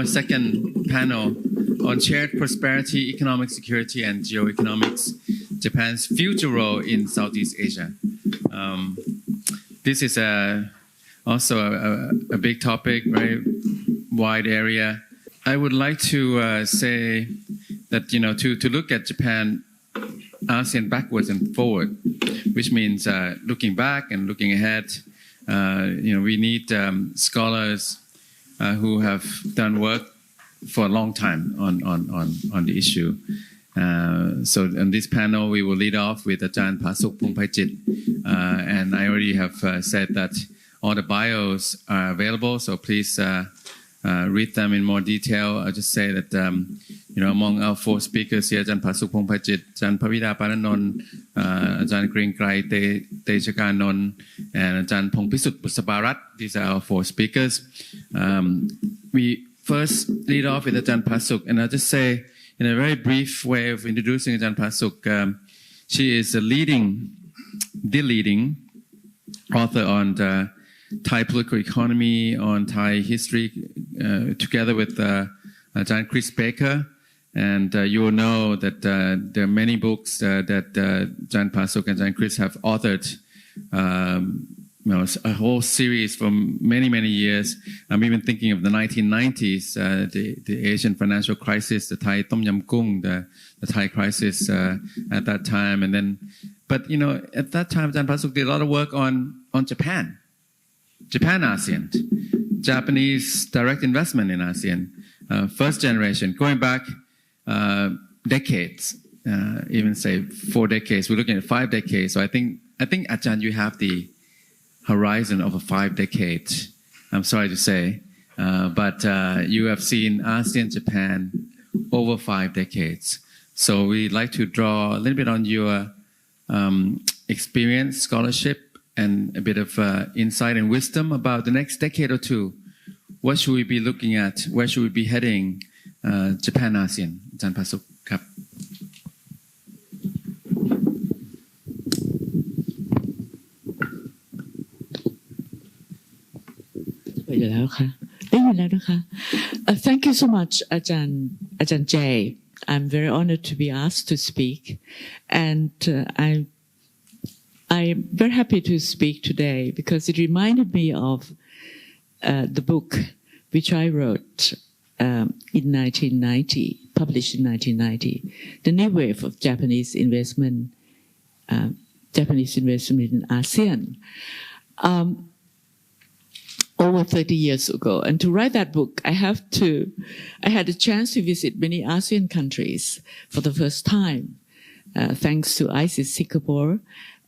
our second panel on shared prosperity, economic security, and geoeconomics, Japan's future role in Southeast Asia. This is also a big topic, very wide area. I would like to say that, to look at Japan, ASEAN backwards and forward, which means looking back and looking ahead. We need scholars who have done work for a long time on the issue. So on this panel, we will lead off with Ajahn Pasuk Pongpaichit. And I already have said that all the bios are available, so please read them in more detail. I'll just say that, among our four speakers here, Ajahn Pasuk Pongpaichit, Ajahn Pavida Paranon, Ajahn Gringrai Tejakanon, and Ajahn Pongpisut Pusabarat. These are our four speakers. We first lead off with Ajahn Pasuk, and I'll just say, in a very brief way of introducing Ajahn Pasuk, she is the leading author on the Thai political economy, on Thai history, together with Ajahn Chris Baker. And you will know that there are many books that Ajahn Pasuk and Ajahn Chris have authored, a whole series for many, many years. I'm even thinking of the 1990s, the Asian financial crisis, the Thai Tom Yam Kung, the Thai crisis at that time. And then, but at that time, Ajahn Pasuk did a lot of work on Japan ASEAN, Japanese direct investment in ASEAN, first generation, going back decades, even say 4 decades. We're looking at 5 decades. So I think Ajahn, you have the horizon of a 5 decades. I'm sorry to say, but you have seen ASEAN Japan over 5 decades. So we'd like to draw a little bit on your experience, scholarship, and a bit of insight and wisdom about the next decade or two. What should we be looking at? Where should we be heading? Japan ASEAN. Ajahn Pasuk ครับ Thank you so much, Ajahn Jay. I'm very honored to be asked to speak, and I'm very happy to speak today because it reminded me of the book which I wrote in 1990, published in 1990, The New Wave of Japanese Investment in ASEAN, over 30 years ago. And to write that book, I had a chance to visit many ASEAN countries for the first time, thanks to ISIS Singapore,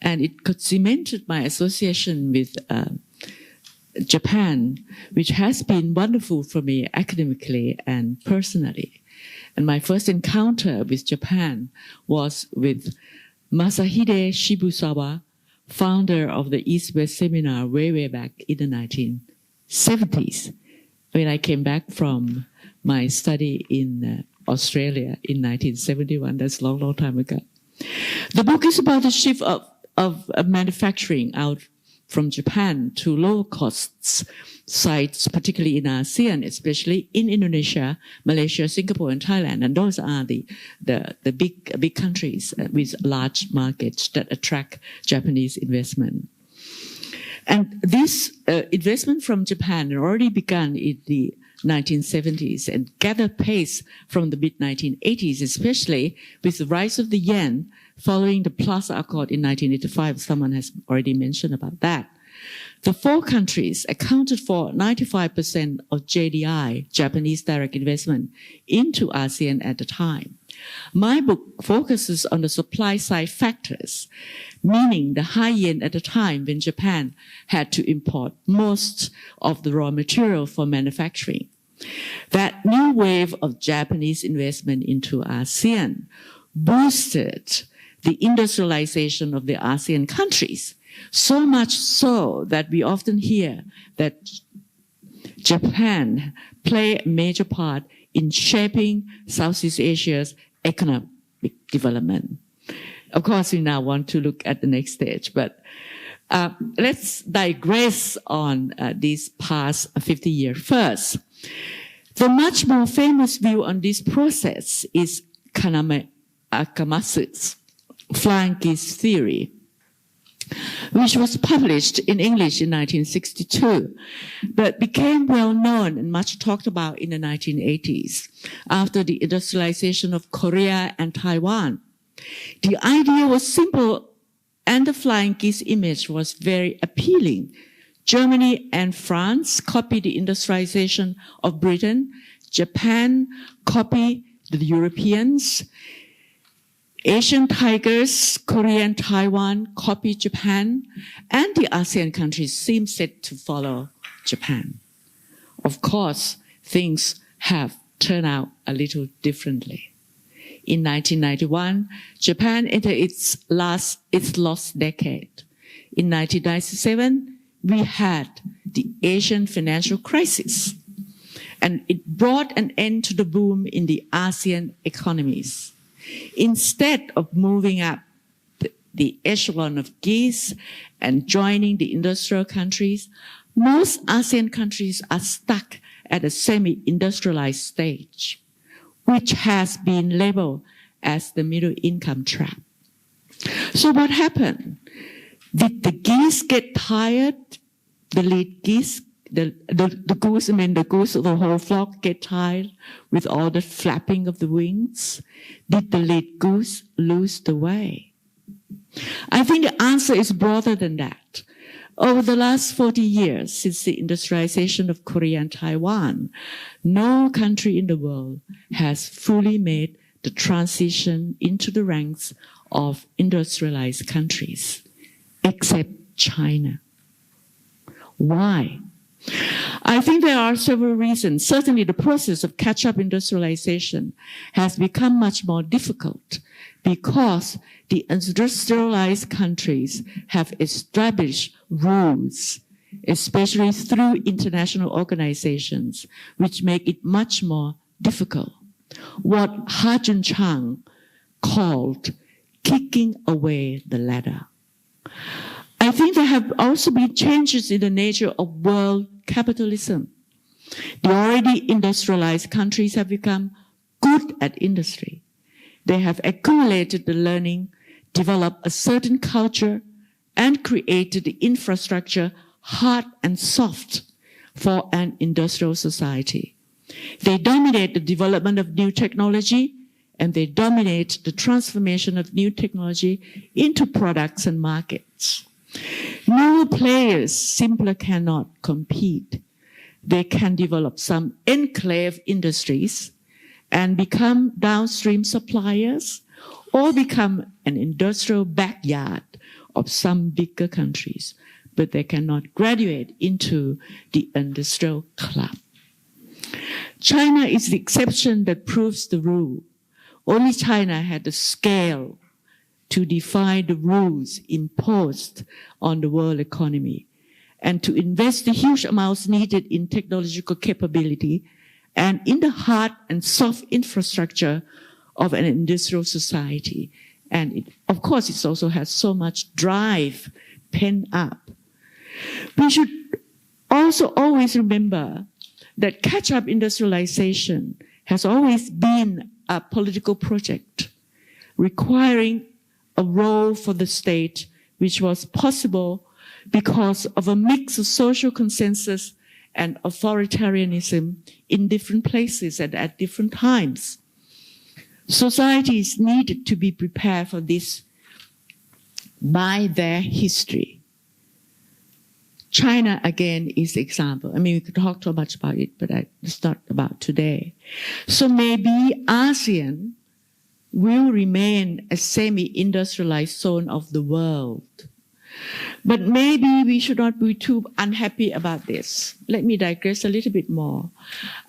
and it cemented my association with Japan, which has been wonderful for me academically and personally. And my first encounter with Japan was with Masahide Shibusawa, founder of the East-West Seminar way back in the 1970s, when I came back from my study in Australia in 1971. That's a long time ago. The book is about the shift of manufacturing out from Japan to lower cost sites, particularly in ASEAN, especially in Indonesia, Malaysia, Singapore, and Thailand. And those are the big countries with large markets that attract Japanese investment. And this investment from Japan had already begun in the 1970s and gathered pace from the mid-1980s, especially with the rise of the yen following the Plaza Accord in 1985. Someone has already mentioned about that. The 4 countries accounted for 95% of JDI, Japanese direct investment, into ASEAN at the time. My book focuses on the supply side factors, meaning the high yen at the time when Japan had to import most of the raw material for manufacturing. That new wave of Japanese investment into ASEAN boosted the industrialization of the ASEAN countries, so much so that we often hear that Japan played a major part in shaping Southeast Asia's economic development. Of course, we now want to look at the next stage, but let's digress on these past 50 years first. The much more famous view on this process is Kaname Akamatsu's flying geese theory, which was published in English in 1962, but became well known and much talked about in the 1980s after the industrialization of Korea and Taiwan. The idea was simple and the flying geese image was very appealing. Germany and France copied the industrialization of Britain. Japan copied the Europeans. Asian tigers, Korea and Taiwan copied Japan, and the ASEAN countries seem set to follow Japan. Of course, things have turned out a little differently. In 1991, Japan entered its lost decade. In 1997, we had the Asian financial crisis, and it brought an end to the boom in the ASEAN economies. Instead of moving up the echelon of geese and joining the industrial countries, most ASEAN countries are stuck at a semi-industrialized stage, which has been labeled as the middle income trap. So what happened? Did the geese get tired? The lead geese, the goose of the whole flock get tired with all the flapping of the wings? Did the lead goose lose the way? I think the answer is broader than that. Over the last 40 years, since the industrialization of Korea and Taiwan, no country in the world has fully made the transition into the ranks of industrialized countries, except China. Why? I think there are several reasons. Certainly, the process of catch-up industrialization has become much more difficult because the industrialized countries have established rules, especially through international organizations, which make it much more difficult. What Ha Jun-chang called kicking away the ladder. I think there have also been changes in the nature of world capitalism. The already industrialized countries have become good at industry. They have accumulated the learning, developed a certain culture, and created the infrastructure, hard and soft, for an industrial society. They dominate the development of new technology, and they dominate the transformation of new technology into products and markets. New players simply cannot compete. They can develop some enclave industries and become downstream suppliers or become an industrial backyard of some bigger countries, but they cannot graduate into the industrial club. China is the exception that proves the rule. Only China had the scale to define the rules imposed on the world economy and to invest the huge amounts needed in technological capability and in the hard and soft infrastructure of an industrial society. And of course, it also has so much drive pent up. We should also always remember that catch-up industrialization has always been a political project requiring a role for the state, which was possible because of a mix of social consensus and authoritarianism in different places and at different times. Societies needed to be prepared for this by their history. China, again, is the example. I mean, we could talk too much about it, but it's not about today. So maybe ASEAN will remain a semi-industrialized zone of the world. But maybe we should not be too unhappy about this. Let me digress a little bit more.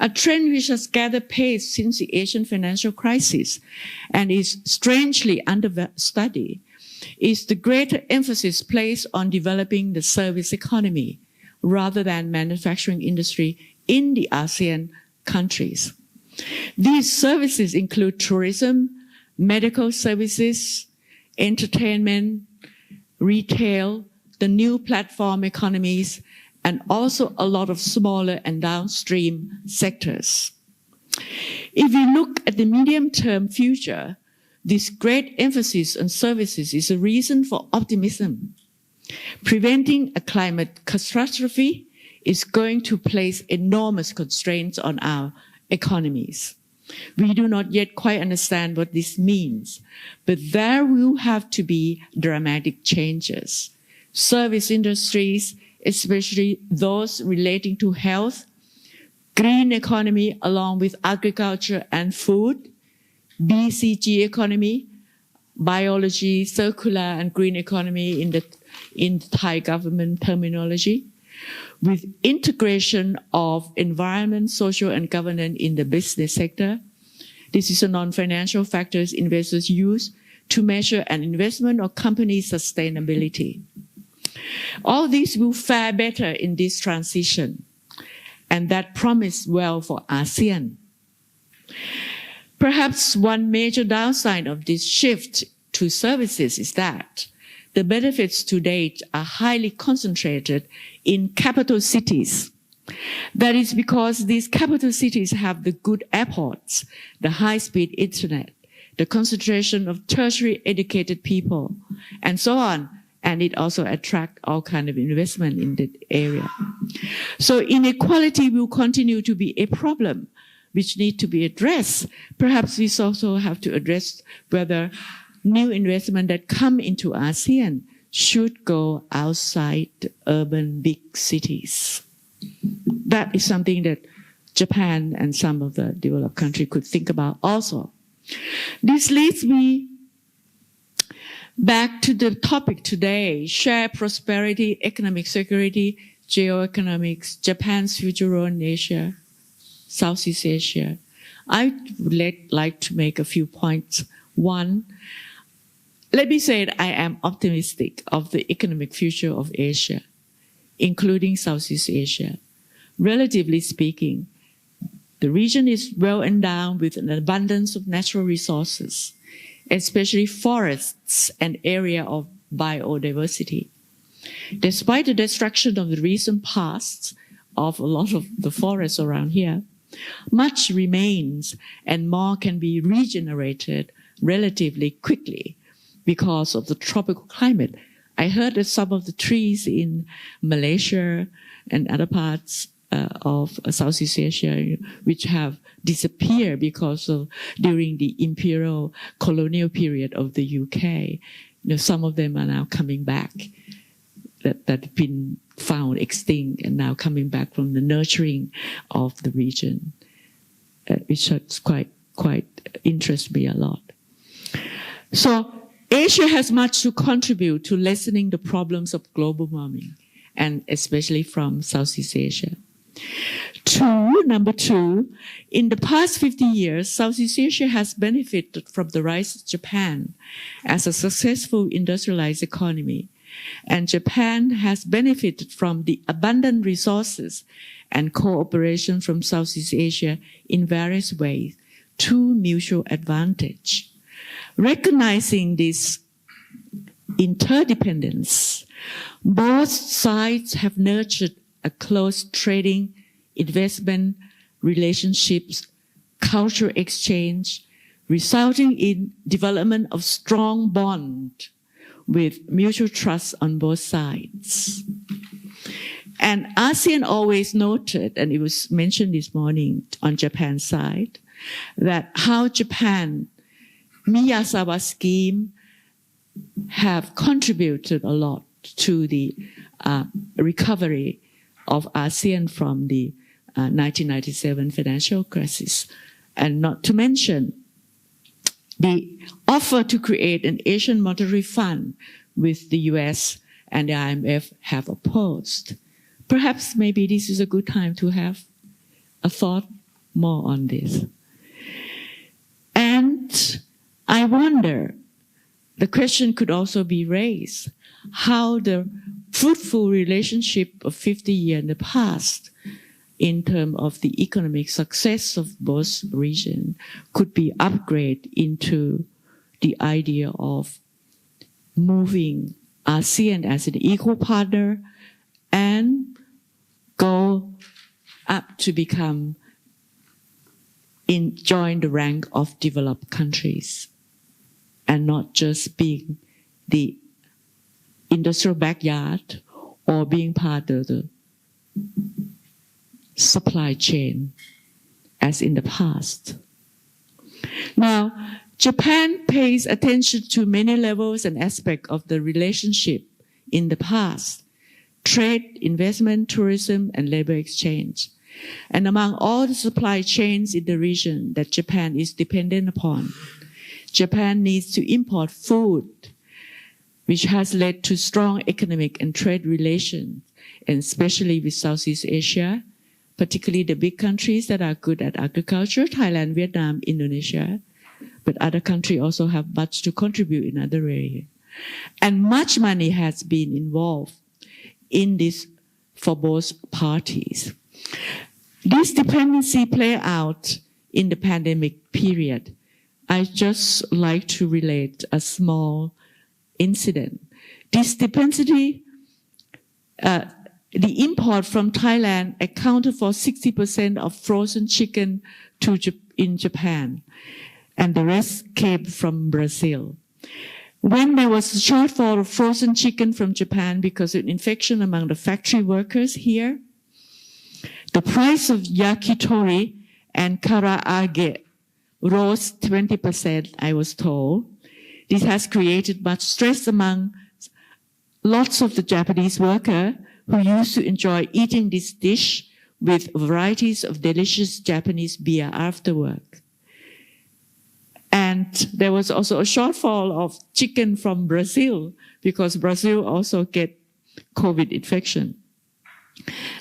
A trend which has gathered pace since the Asian financial crisis and is strangely understudied is the greater emphasis placed on developing the service economy rather than manufacturing industry in the ASEAN countries. These services include tourism, medical services, entertainment, retail, the new platform economies, and also a lot of smaller and downstream sectors. If we look at the medium-term future, this great emphasis on services is a reason for optimism. Preventing a climate catastrophe is going to place enormous constraints on our economies. We do not yet quite understand what this means, but there will have to be dramatic changes. Service industries, especially those relating to health, green economy along with agriculture and food, BCG economy, biology, circular and green economy in the Thai government terminology, with integration of environment, social and governance in the business sector. This is a non-financial factors investors use to measure an investment or company sustainability. All these will fare better in this transition, and that promise well for ASEAN. Perhaps one major downside of this shift to services is that the benefits to date are highly concentrated in capital cities. That is because these capital cities have the good airports, the high-speed internet, the concentration of tertiary educated people, and so on. And it also attracts all kinds of investment in the area. So inequality will continue to be a problem which need to be addressed. Perhaps we also have to address whether new investment that come into ASEAN should go outside the urban big cities. That is something that Japan and some of the developed countries could think about also. This leads me back to the topic today, shared prosperity, economic security, geoeconomics, Japan's future role in Asia, Southeast Asia. I would like to make a few points. One, let me say that I am optimistic of the economic future of Asia, including Southeast Asia. Relatively speaking, the region is well endowed with an abundance of natural resources, especially forests and area of biodiversity. Despite the destruction of the recent past of a lot of the forests around here, much remains and more can be regenerated relatively quickly because of the tropical climate. I heard that some of the trees in Malaysia and other parts of Southeast Asia, which have disappeared because of during the imperial colonial period of the UK, some of them are now coming back, that have been found extinct and now coming back from the nurturing of the region, which has quite interests me a lot. So Asia has much to contribute to lessening the problems of global warming, and especially from Southeast Asia. Number two, in the past 50 years, Southeast Asia has benefited from the rise of Japan as a successful industrialized economy. And Japan has benefited from the abundant resources and cooperation from Southeast Asia in various ways to mutual advantage. Recognizing this interdependence, both sides have nurtured a close trading, investment, relationships, cultural exchange, resulting in development of strong bond with mutual trust on both sides. And ASEAN always noted, and it was mentioned this morning on Japan's side, that how Japan, Miyazawa scheme, have contributed a lot to the recovery of ASEAN from the 1997 financial crisis. And not to mention the offer to create an Asian Monetary Fund with the US and the IMF have opposed. Perhaps maybe this is a good time to have a thought more on this. And I wonder, the question could also be raised, how the fruitful relationship of 50 years in the past in terms of the economic success of both regions could be upgraded into the idea of moving ASEAN as an equal partner and go up to become join the rank of developed countries and not just being the industrial backyard or being part of the supply chain as in the past. Now, Japan pays attention to many levels and aspects of the relationship in the past: trade, investment, tourism, and labor exchange. And among all the supply chains in the region that Japan is dependent upon, Japan needs to import food, which has led to strong economic and trade relations, and especially with Southeast Asia, particularly the big countries that are good at agriculture, Thailand, Vietnam, Indonesia, but other countries also have much to contribute in other areas. And much money has been involved in this for both parties. This dependency play out in the pandemic period. I just like to relate a small incident. This dependency, the import from Thailand accounted for 60% of frozen chicken in Japan, and the rest came from Brazil. When there was a shortfall of frozen chicken from Japan because of infection among the factory workers here, the price of yakitori and karaage rose 20%, I was told. This has created much stress among lots of the Japanese workers who used to enjoy eating this dish with varieties of delicious Japanese beer after work. And there was also a shortfall of chicken from Brazil because Brazil also get COVID infection.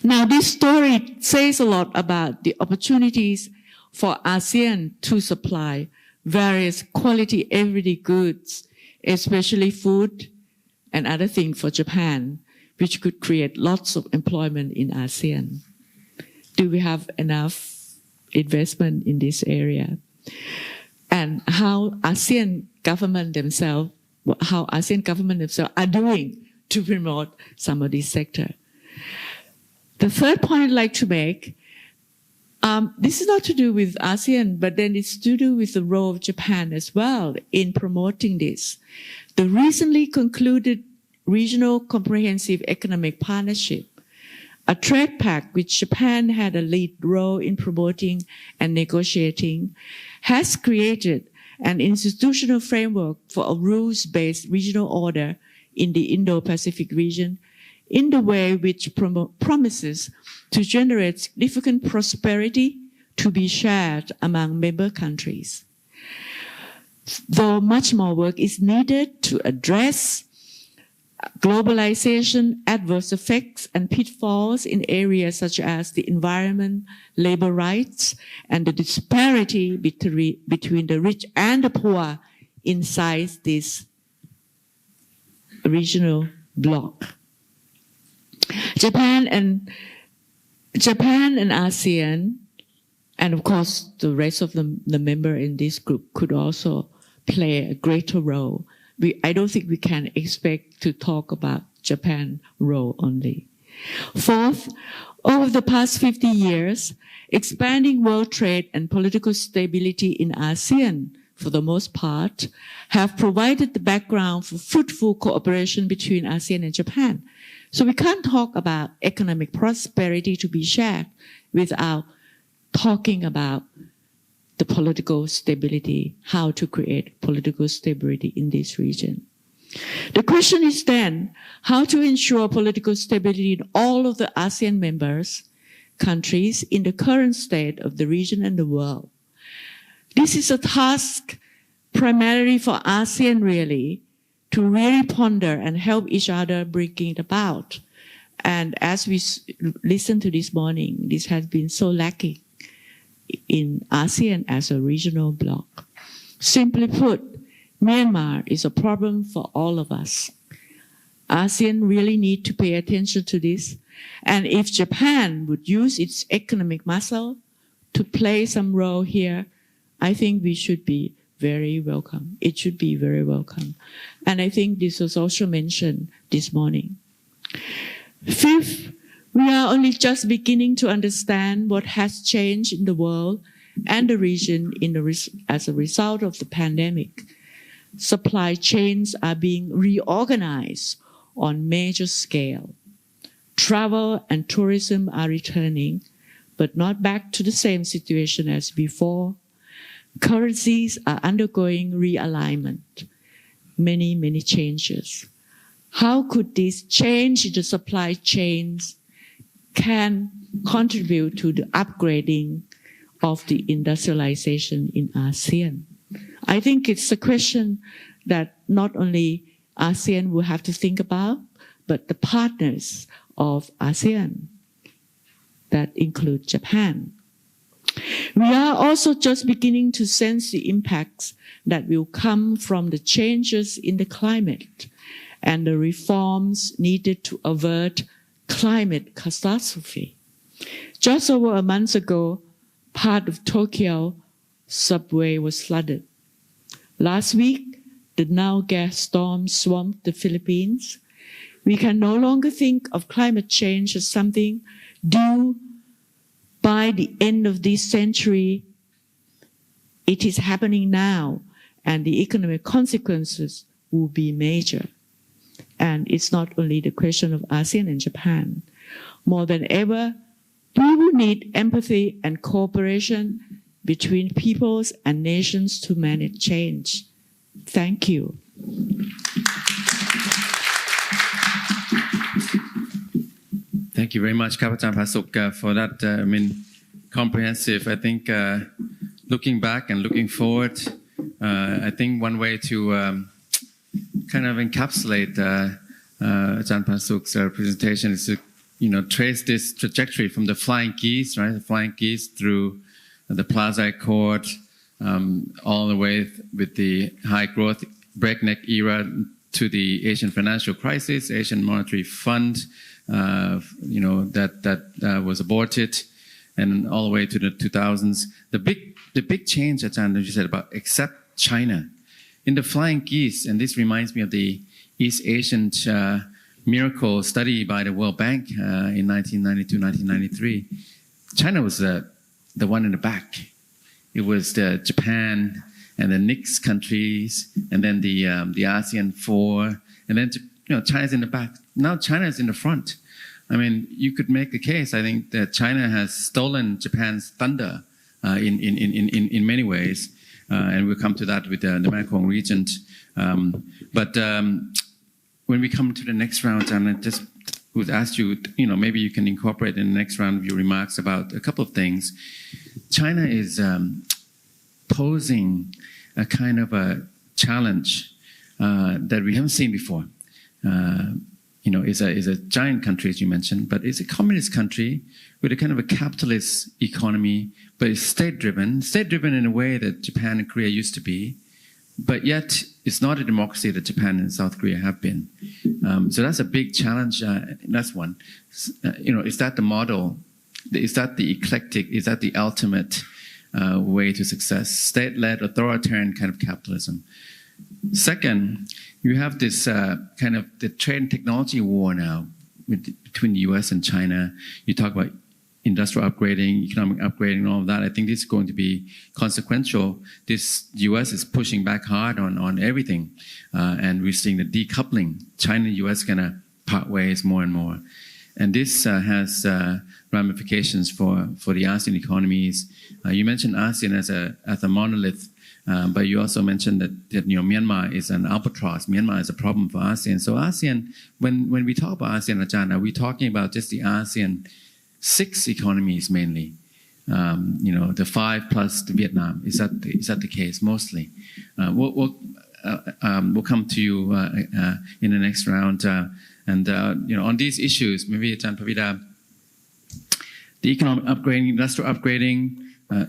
Now, this story says a lot about the opportunities for ASEAN to supply various quality everyday goods, especially food and other things for Japan, which could create lots of employment in ASEAN. Do we have enough investment in this area? And how ASEAN government themselves are doing to promote some of this sector. The third point I'd like to make, this is not to do with ASEAN, but then it's to do with the role of Japan as well in promoting this. The recently concluded Regional Comprehensive Economic Partnership, a trade pact which Japan had a lead role in promoting and negotiating, has created an institutional framework for a rules-based regional order in the Indo-Pacific region in the way which promises to generate significant prosperity to be shared among member countries. Though much more work is needed to address globalization, adverse effects, and pitfalls in areas such as the environment, labor rights, and the disparity between the rich and the poor inside this regional bloc. Japan and ASEAN, and of course the rest of the member in this group could also play a greater role. I don't think we can expect to talk about Japan's role only. Fourth, over the past 50 years, expanding world trade and political stability in ASEAN, for the most part, have provided the background for fruitful cooperation between ASEAN and Japan. So we can't talk about economic prosperity to be shared without talking about the political stability, how to create political stability in this region. The question is then, how to ensure political stability in all of the ASEAN members countries in the current state of the region and the world. This is a task primarily for ASEAN really, to really ponder and help each other bringing it about. And as we listen to this morning, this has been so lacking in ASEAN as a regional bloc. Simply put, Myanmar is a problem for all of us. ASEAN really need to pay attention to this. And if Japan would use its economic muscle to play some role here, I think we should be very welcome. It should be very welcome. And I think this was also mentioned this morning. Fifth, we are only just beginning to understand what has changed in the world and the region as a result of the pandemic. Supply chains are being reorganized on major scale. Travel and tourism are returning, but not back to the same situation as before. Currencies are undergoing realignment. Many, many changes. How could this change in the supply chains can contribute to the upgrading of the industrialization in ASEAN? I think it's a question that not only ASEAN will have to think about, but the partners of ASEAN that include Japan. We are also just beginning to sense the impacts that will come from the changes in the climate and the reforms needed to avert climate catastrophe. Just over a month ago, part of Tokyo subway was flooded. Last week, the now gas storm swamped the Philippines. We can no longer think of climate change as something due by the end of this century. It is happening now, and the economic consequences will be major. And it's not only the question of ASEAN and Japan. More than ever, we will need empathy and cooperation between peoples and nations to manage change. Thank you. Thank you very much, Kapitan Pasuk, for that comprehensive. I think looking back and looking forward, I think one way to kind of encapsulate Ajahn Pasuk's presentation is to trace this trajectory from the flying geese, right? The flying geese through the Plaza Accord, all the way with the high growth breakneck era to the Asian financial crisis, Asian Monetary Fund, that was aborted, and all the way to the 2000s. The big change, Ajahn, that you said about except China. In the flying geese, and this reminds me of the East Asian miracle study by the World Bank in 1992, 1993. China was the one in the back. It was Japan and the NICS countries, and then the ASEAN 4, and then China's in the back. Now China is in the front. I mean, you could make the case, I think, that China has stolen Japan's thunder in many ways, and we'll come to that with the Mekong region. But when we come to the next round, and I just would ask you, maybe you can incorporate in the next round of your remarks about a couple of things. China is posing a kind of a challenge that we haven't seen before. Is a giant country, as you mentioned, but it's a communist country with a kind of a capitalist economy, but it's state-driven in a way that Japan and Korea used to be, but yet it's not a democracy that Japan and South Korea have been. So that's a big challenge. That's one. Is that the model? Is that the eclectic? Is that the ultimate way to success? State-led, authoritarian kind of capitalism. Second, you have this kind of the trade and technology war now between the US and China. You talk about industrial upgrading, economic upgrading, and all of that. I think this is going to be consequential. This US is pushing back hard on everything. And we're seeing the decoupling. China and US going to part ways more and more. And this has ramifications for the ASEAN economies. You mentioned ASEAN as a monolith. But you also mentioned that Myanmar is an albatross. Myanmar is a problem for ASEAN. So ASEAN, when we talk about ASEAN, Ajahn, are we talking about just the ASEAN 6 economies mainly? The 5 plus the Vietnam. Is that the case mostly? We'll come to you in the next round. On these issues, maybe Ajahn Pavida, the economic upgrading, industrial upgrading,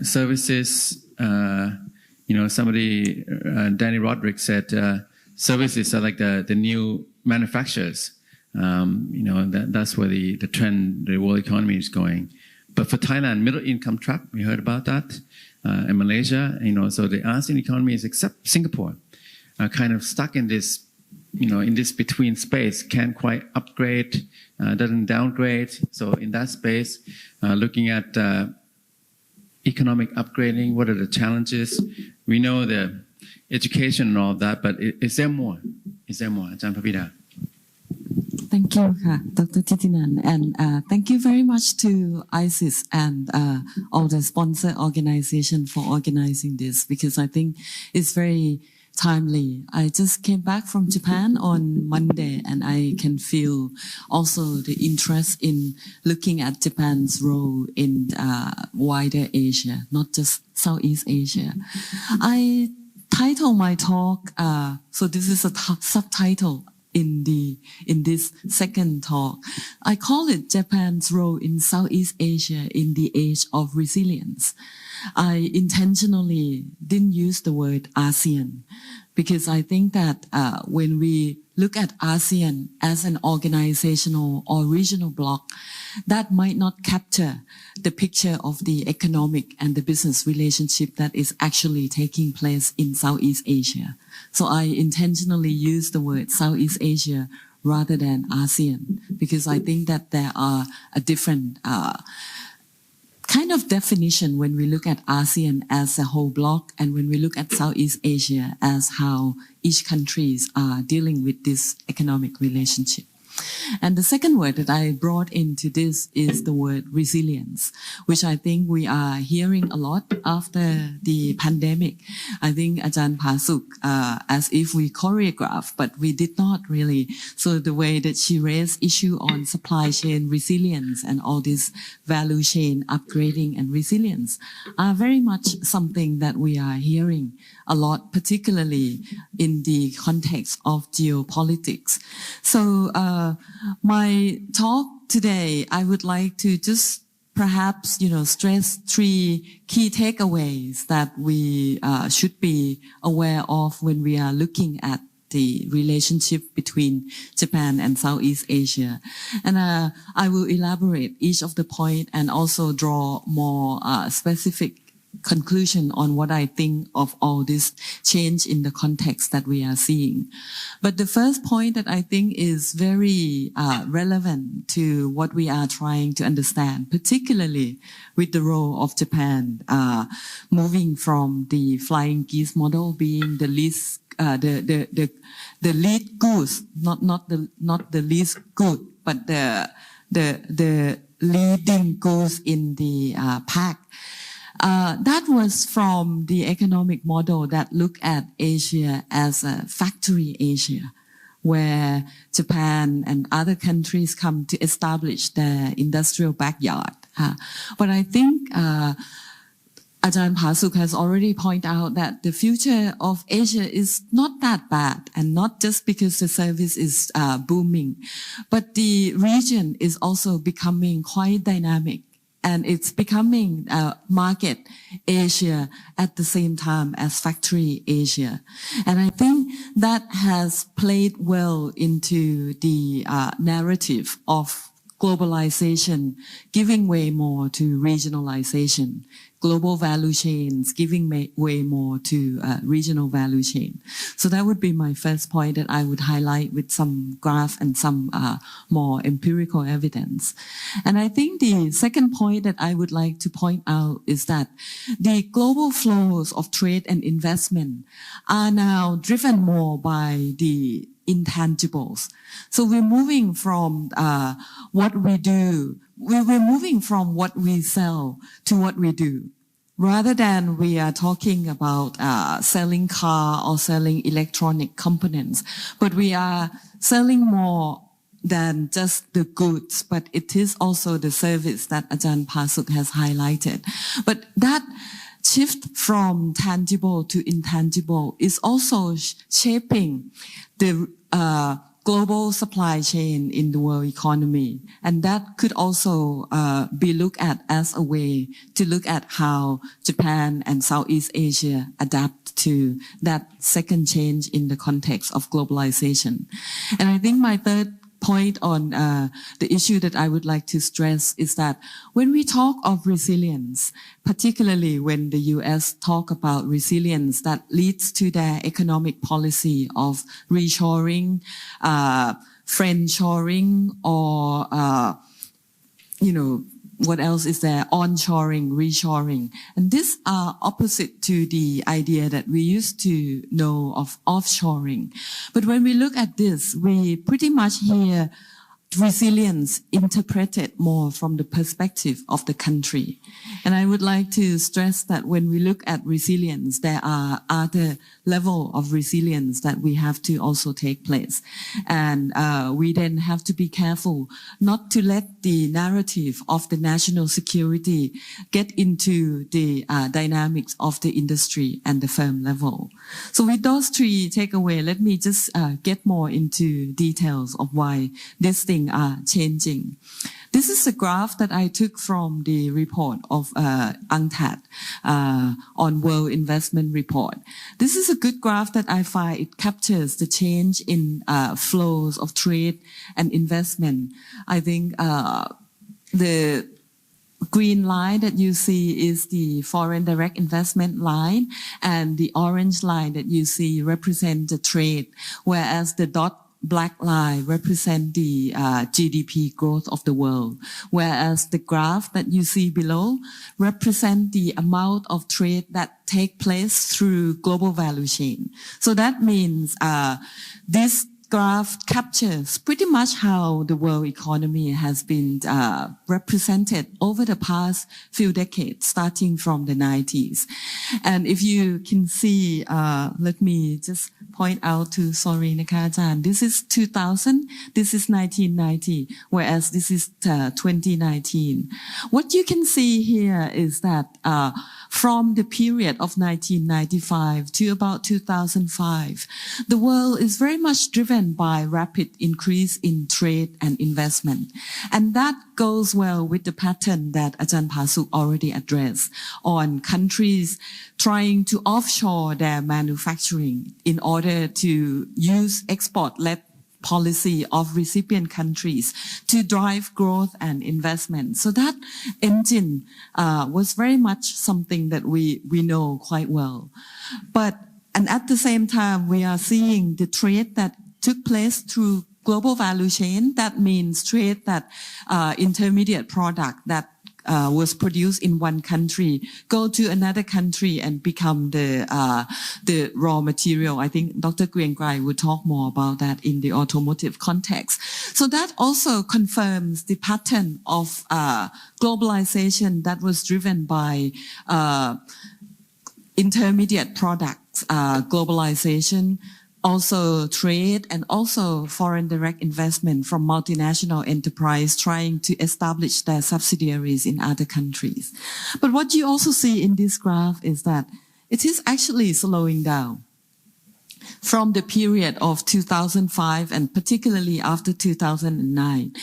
services. Somebody, Danny Roderick said, services are like the new manufacturers. That's where the trend, the world economy is going. But for Thailand, middle income trap, we heard about that. And Malaysia, so the ASEAN economy is, except Singapore, kind of stuck in this, in this between space, can't quite upgrade, doesn't downgrade. So in that space, looking at economic upgrading? What are the challenges? We know the education and all of that, but is there more? Is there more? Ajahn Pabida. Thank you, Dr. Titinan, and thank you very much to ISIS and all the sponsor organization for organizing this, because I think it's very timely. I just came back from Japan on Monday, and I can feel also the interest in looking at Japan's role in wider Asia, not just Southeast Asia. I title my talk, so this is a subtitle in this second talk. I call it Japan's role in Southeast Asia in the age of resilience. I intentionally didn't use the word ASEAN because I think that when we look at ASEAN as an organizational or regional bloc, that might not capture the picture of the economic and the business relationship that is actually taking place in Southeast Asia. So I intentionally use the word Southeast Asia rather than ASEAN, because I think that there are a different kind of definition when we look at ASEAN as a whole bloc and when we look at Southeast Asia as how each countries are dealing with this economic relationship. And the second word that I brought into this is the word resilience, which I think we are hearing a lot after the pandemic. I think Ajahn Pasuk, as if we choreograph, but we did not really. So the way that she raised issue on supply chain resilience and all this value chain upgrading and resilience are very much something that we are hearing a lot, particularly in the context of geopolitics. So my talk today, I would like to just perhaps, stress 3 key takeaways that we should be aware of when we are looking at the relationship between Japan and Southeast Asia. And I will elaborate each of the points and also draw more specific conclusion on what I think of all this change in the context that we are seeing. But the first point that I think is very relevant to what we are trying to understand, particularly with the role of Japan moving from the flying geese model being the least the lead goose, not the least good, but the leading goose in the pack. That was from the economic model that looked at Asia as a factory Asia, where Japan and other countries come to establish their industrial backyard. But I think Ajahn Pasuk has already pointed out that the future of Asia is not that bad, and not just because the service is booming, but the region is also becoming quite dynamic. And it's becoming market Asia at the same time as factory Asia. And I think that has played well into the narrative of globalization, giving way more to regionalization, global value chains giving way more to regional value chain. So that would be my first point that I would highlight with some graph and some more empirical evidence. And I think the second point that I would like to point out is that the global flows of trade and investment are now driven more by the intangibles. So we're moving from what we do, we're moving from what we sell to what we do. Rather than we are talking about selling car or selling electronic components, but we are selling more than just the goods, but it is also the service that Ajahn Pasuk has highlighted. But that shift from tangible to intangible is also shaping the global supply chain in the world economy. And that could also be looked at as a way to look at how Japan and Southeast Asia adapt to that second change in the context of globalization. And I think my third point on the issue that I would like to stress is that when we talk of resilience, particularly when the US talk about resilience that leads to their economic policy of reshoring, friendshoring, or what else is there? Onshoring, reshoring. And these are opposite to the idea that we used to know of offshoring. But when we look at this, we pretty much hear resilience interpreted more from the perspective of the country. And I would like to stress that when we look at resilience, there are other level of resilience that we have to also take place. And we then have to be careful not to let the narrative of the national security get into the dynamics of the industry and the firm level. So with those three takeaways, let me just get more into details of why these things are changing. This is a graph that I took from the report of UNCTAD on World Investment Report. This is a good graph that I find it captures the change in flows of trade and investment. I think the green line that you see is the foreign direct investment line, and the orange line that you see represent the trade, whereas the black line represent the GDP growth of the world, whereas the graph that you see below represent the amount of trade that take place through global value chain. So that means this graph captures pretty much how the world economy has been represented over the past few decades, starting from the 90s. And if you can see, let me just point out to, sorry, Nakajan, this is 2000, this is 1990, whereas this is 2019. What you can see here is that from the period of 1995 to about 2005, the world is very much driven by rapid increase in trade and investment. And that goes well with the pattern that Ajahn Pasuk already addressed on countries trying to offshore their manufacturing in order to use export-led policy of recipient countries to drive growth and investment. So that engine was very much something that we know quite well. And at the same time, we are seeing the trade that took place through global value chain. That means trade that intermediate product that was produced in one country go to another country and become the raw material. I think Dr. Gwien Grai would talk more about that in the automotive context. So that also confirms the pattern of globalization that was driven by intermediate products, globalization, also trade, and also foreign direct investment from multinational enterprise trying to establish their subsidiaries in other countries. But what you also see in this graph is that it is actually slowing down from the period of 2005 and particularly after 2009.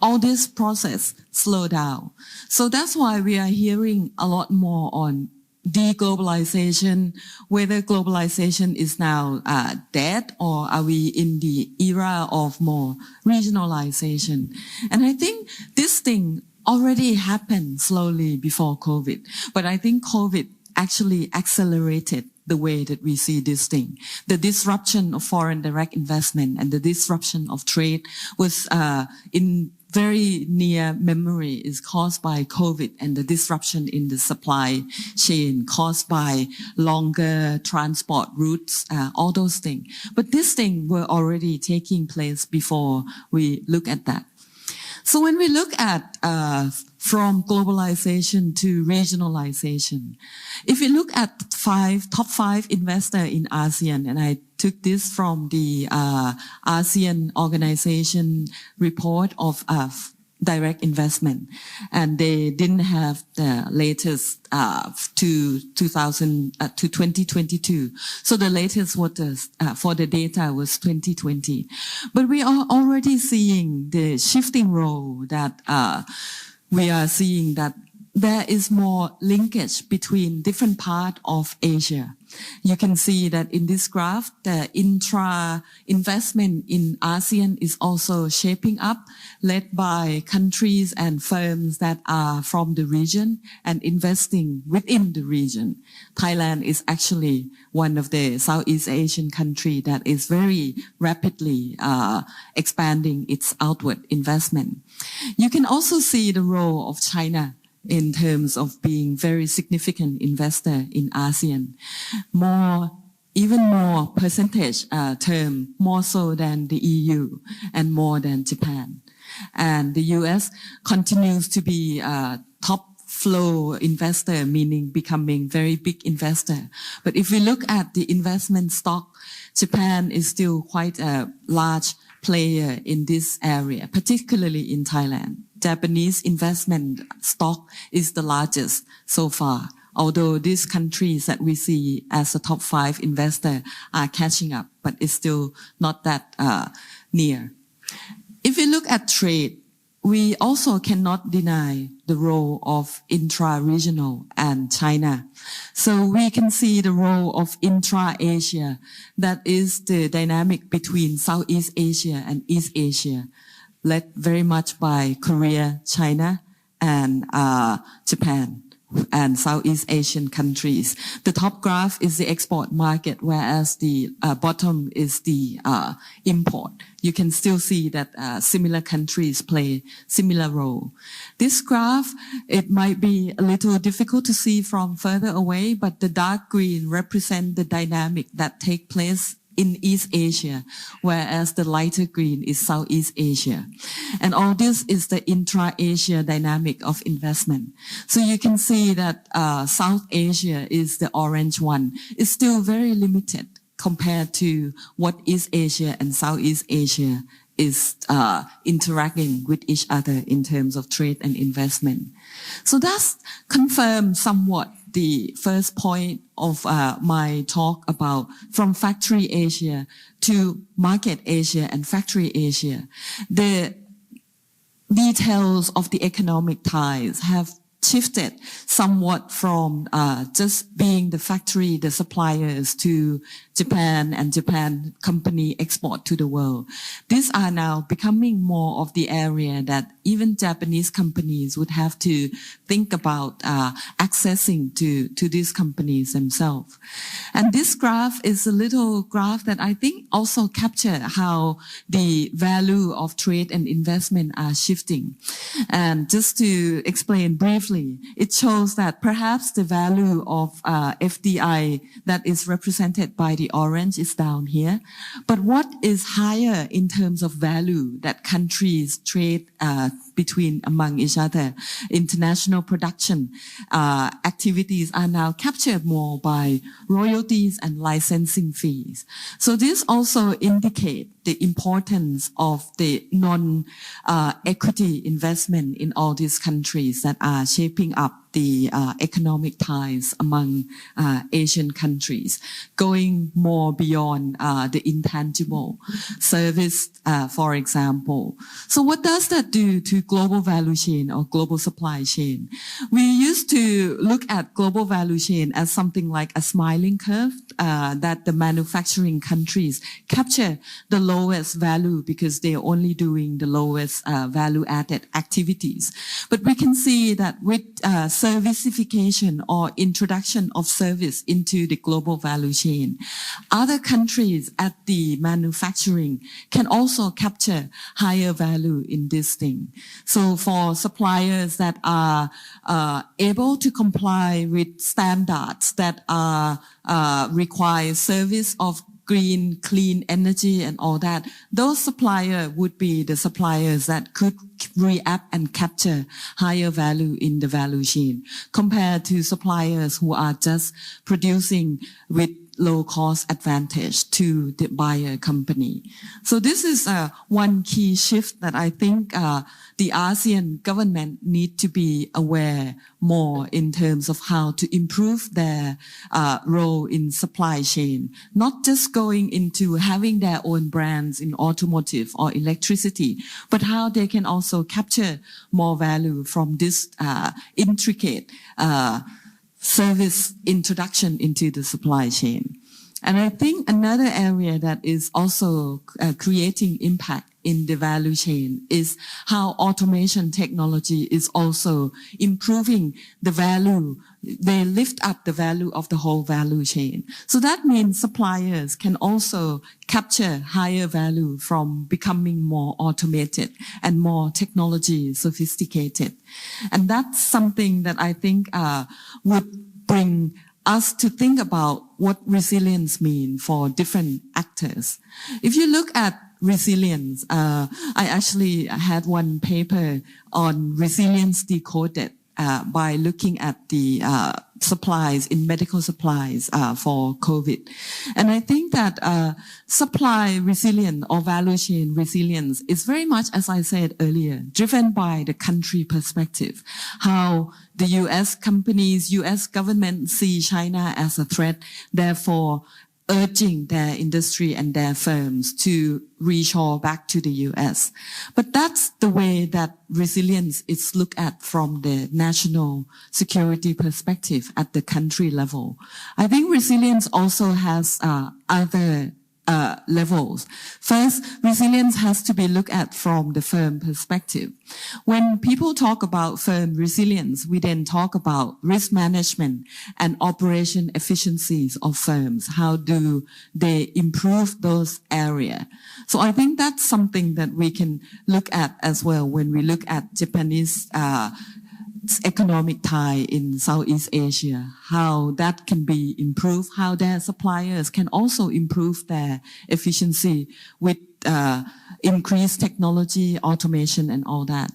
All this process slowed down. So that's why we are hearing a lot more on deglobalization, whether globalization is now dead or are we in the era of more regionalization. And I think this thing already happened slowly before COVID, but I think COVID actually accelerated the way that we see this thing. The disruption of foreign direct investment and the disruption of trade was in very near memory is caused by COVID and the disruption in the supply chain caused by longer transport routes, all those things. But these things were already taking place before we look at that. So when we look at from globalization to regionalization, if you look at top five investors in ASEAN, and I took this from the ASEAN organization report of direct investment, and they didn't have the latest to 2022. So the latest was for the data was 2020. But we are already seeing the shifting role that we are seeing that there is more linkage between different parts of Asia. You can see that in this graph, the intra-investment in ASEAN is also shaping up, led by countries and firms that are from the region and investing within the region. Thailand is actually one of the Southeast Asian countries that is very rapidly expanding its outward investment. You can also see the role of China in terms of being very significant investor in ASEAN. Even more percentage term, more so than the EU and more than Japan. And the US continues to be a top flow investor, meaning becoming very big investor. But if we look at the investment stock, Japan is still quite a large player in this area, particularly in Thailand. Japanese investment stock is the largest so far, although these countries that we see as a top 5 investor are catching up, but it's still not that near. If we look at trade, we also cannot deny the role of intra-regional and China. So we can see the role of intra-Asia, that is the dynamic between Southeast Asia and East Asia, led very much by Korea, China, and Japan and Southeast Asian countries. The top graph is the export market, whereas the bottom is the import. You can still see that similar countries play similar role. This graph, it might be a little difficult to see from further away, but the dark green represent the dynamic that take place in East Asia, whereas the lighter green is Southeast Asia. And all this is the intra-Asia dynamic of investment. So you can see that South Asia is the orange one. It's still very limited compared to what East Asia and Southeast Asia is interacting with each other in terms of trade and investment. So that's confirmed somewhat the first point of my talk about from factory Asia to market Asia and factory Asia. The details of the economic ties have shifted somewhat from just being the factory, the suppliers to Japan and Japan company export to the world. These are now becoming more of the area that even Japanese companies would have to think about accessing to these companies themselves. And this graph is a little graph that I think also captured how the value of trade and investment are shifting. And just to explain briefly, it shows that perhaps the value of FDI that is represented by the orange is down here. But what is higher in terms of value that countries trade between among each other? International production activities are now captured more by royalties and licensing fees. So this also indicates the importance of the non-equity investment in all these countries that are shaping up the economic ties among Asian countries, going more beyond the intangible service, for example. So what does that do to global value chain or global supply chain? We used to look at global value chain as something like a smiling curve that the manufacturing countries capture the lowest value because they're only doing the lowest value-added activities. But we can see that with servicification or introduction of service into the global value chain, other countries at the manufacturing can also capture higher value in this thing. So for suppliers that are able to comply with standards that require service of green, clean energy and all that, those suppliers would be the suppliers that could react and capture higher value in the value chain compared to suppliers who are just producing with low cost advantage to the buyer company. So this is one key shift that I think the ASEAN government need to be aware more in terms of how to improve their role in supply chain, not just going into having their own brands in automotive or electricity, but how they can also capture more value from this intricate service introduction into the supply chain. And I think another area that is also creating impact in the value chain is how automation technology is also improving the value. They lift up the value of the whole value chain. So that means suppliers can also capture higher value from becoming more automated and more technology sophisticated. And that's something that I think would bring us to think about what resilience means for different actors. If you look at resilience, I actually had one paper on resilience decoded by looking at the supplies in medical supplies for COVID. And I think that supply resilience or value chain resilience is very much, as I said earlier, driven by the country perspective, how the US companies, US government see China as a threat, therefore urging their industry and their firms to reshore back to the US. But that's the way that resilience is looked at from the national security perspective at the country level. I think resilience also has other levels. First, resilience has to be looked at from the firm perspective. When people talk about firm resilience, we then talk about risk management and operation efficiencies of firms. How do they improve those areas? So I think that's something that we can look at as well when we look at Japanese economic tie in Southeast Asia, how that can be improved, how their suppliers can also improve their efficiency with increased technology, automation, and all that.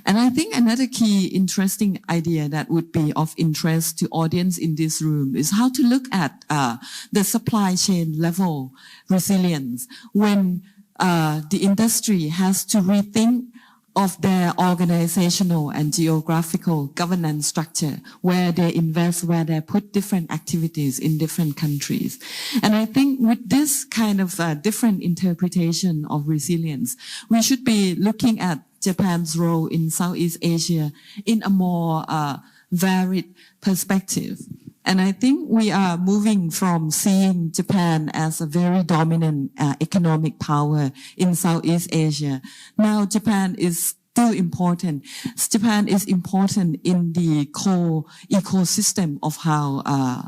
And I think another key interesting idea that would be of interest to audience in this room is how to look at the supply chain level resilience when the industry has to rethink of their organizational and geographical governance structure, where they invest, where they put different activities in different countries. And I think with this kind of different interpretation of resilience, we should be looking at Japan's role in Southeast Asia in a more varied perspective. And I think we are moving from seeing Japan as a very dominant economic power in Southeast Asia. Now Japan is still important. Japan is important in the core ecosystem of how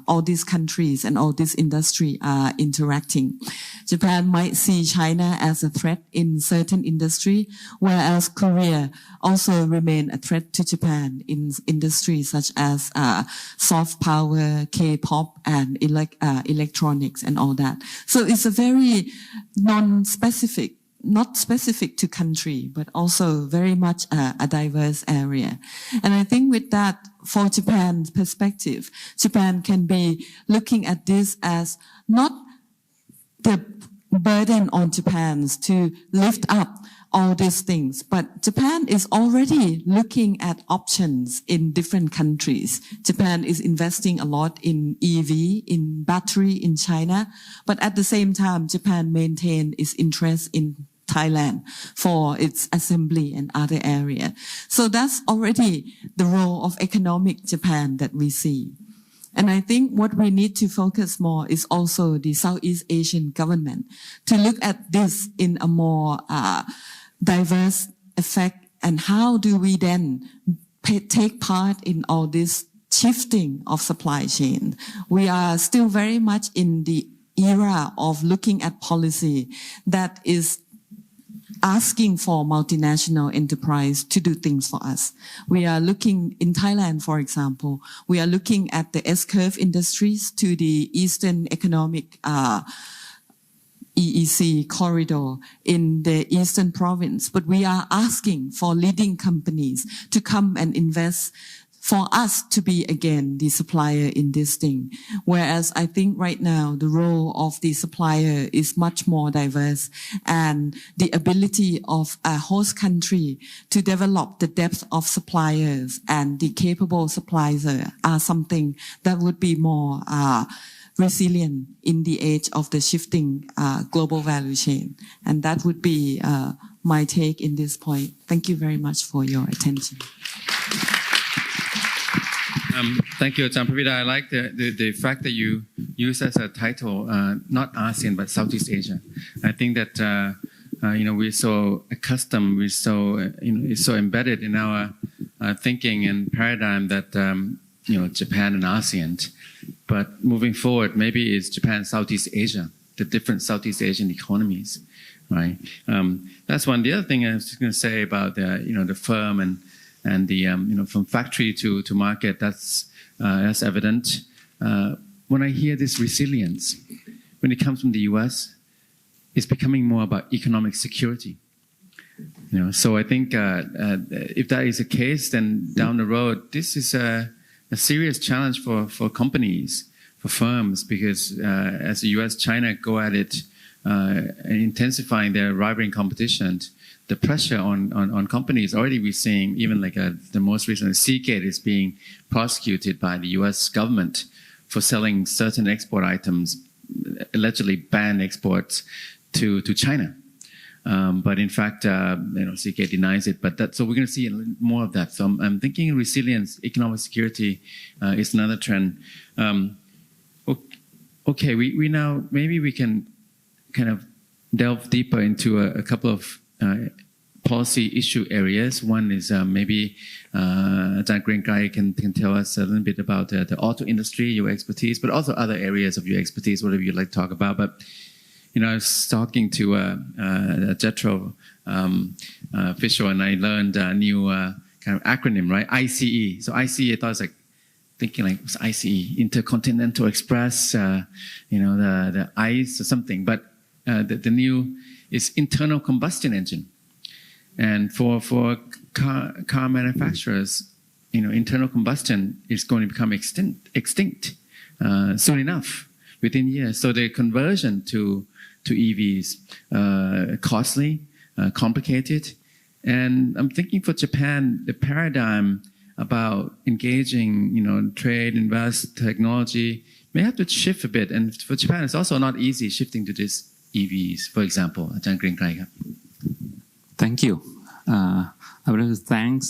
all these countries and all this industry are interacting. Japan might see China as a threat in certain industry, whereas Korea also remain a threat to Japan in industries such as soft power, K-pop, and electronics and all that. So it's a very non-specific, not specific to country, but also very much a diverse area. And I think with that, for Japan's perspective, Japan can be looking at this as not the burden on Japan's to lift up all these things, but Japan is already looking at options in different countries. Japan is investing a lot in EV, in battery in China, but at the same time, Japan maintains its interest in Thailand for its assembly and other area. So that's already the role of economic Japan that we see. And I think what we need to focus more is also the Southeast Asian government to look at this in a more diverse effect, and how do we then take part in all this shifting of supply chain. We are still very much in the era of looking at policy that is asking for multinational enterprise to do things for us. We are looking in Thailand, for example, we are looking at the S-curve industries to the Eastern Economic EEC corridor in the Eastern province, but we are asking for leading companies to come and invest for us to be again the supplier in this thing. Whereas I think right now the role of the supplier is much more diverse, and the ability of a host country to develop the depth of suppliers and the capable suppliers are something that would be more resilient in the age of the shifting global value chain. And that would be my take in this point. Thank you very much for your attention. Thank you, Ajahn Pavita. I like the fact that you use as a title, not ASEAN, but Southeast Asia. I think that, we're so accustomed, we're so, it's so embedded in our thinking and paradigm that, Japan and ASEAN. But moving forward, maybe it's Japan, Southeast Asia, the different Southeast Asian economies, right? That's one. The other thing I was going to say about the firm and the from factory to market, that's evident. When I hear this resilience, when it comes from the U.S., it's becoming more about economic security. So I think if that is the case, then down the road, this is a serious challenge for companies, for firms, because as the U.S., China go at it, intensifying their rivaling competition, the pressure on companies already we're seeing, even like the most recent Seagate is being prosecuted by the U.S. government for selling certain export items, allegedly banned exports to China. But in fact, Seagate denies it. But so we're going to see more of that. So I'm thinking resilience, economic security is another trend. Okay, we now maybe we can kind of delve deeper into a couple of policy issue areas. One is maybe Ajahn Greenkai can tell us a little bit about the auto industry, your expertise, but also other areas of your expertise, whatever you'd like to talk about. But I was talking to a Jetro official, and I learned a new kind of acronym, right? ICE. So ICE, I thought it was like thinking like, what's ICE? Intercontinental Express, the ICE or something. But the new is internal combustion engine. And for car manufacturers, internal combustion is going to become extinct soon enough, within years. So the conversion to EVs, costly, complicated. And I'm thinking for Japan, the paradigm about engaging, trade, invest, technology may have to shift a bit. And for Japan, it's also not easy shifting to this EVs, for example. Ajahn Greenkai. Thank you. I would like to thank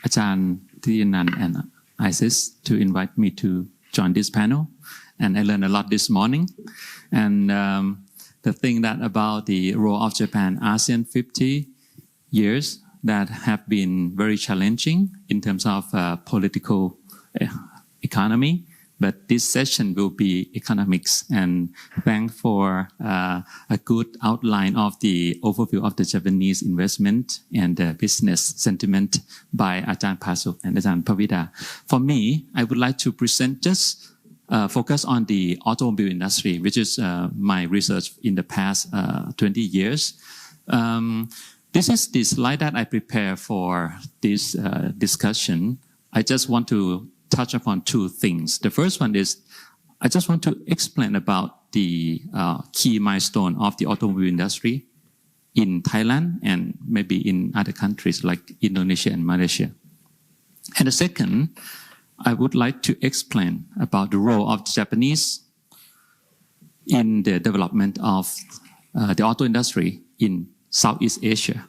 Ajahn Thitinan and ISIS to invite me to join this panel. And I learned a lot this morning. And the thing that about the role of Japan, ASEAN 50 years that have been very challenging in terms of political economy. But this session will be economics, and thanks for a good outline of the overview of the Japanese investment and business sentiment by Ajahn Pasuk and Ajahn Pavita. For me, I would like to present just focus on the automobile industry, which is my research in the past 20 years. This is the slide that I prepared for this discussion. I just want to touch upon two things. The first one is I just want to explain about the key milestone of the automobile industry in Thailand and maybe in other countries like Indonesia and Malaysia. And the second, I would like to explain about the role of the Japanese in the development of the auto industry in Southeast Asia.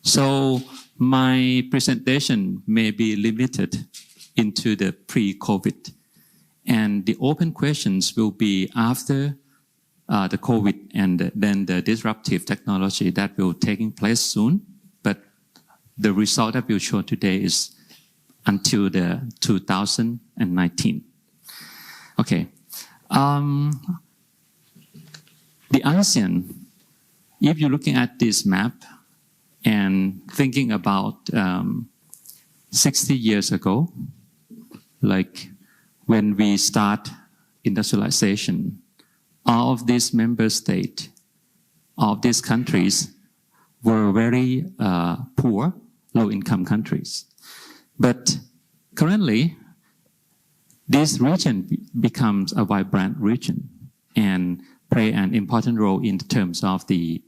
So my presentation may be limited into the pre-COVID. And the open questions will be after the COVID and then the disruptive technology that will taking place soon. But the result that we'll show today is until the 2019. Okay. The ASEAN, if you're looking at this map and thinking about 60 years ago, like when we start industrialization, all of these member states of these countries were very poor, low-income countries. But Currently, this region becomes a vibrant region and play an important role in terms of the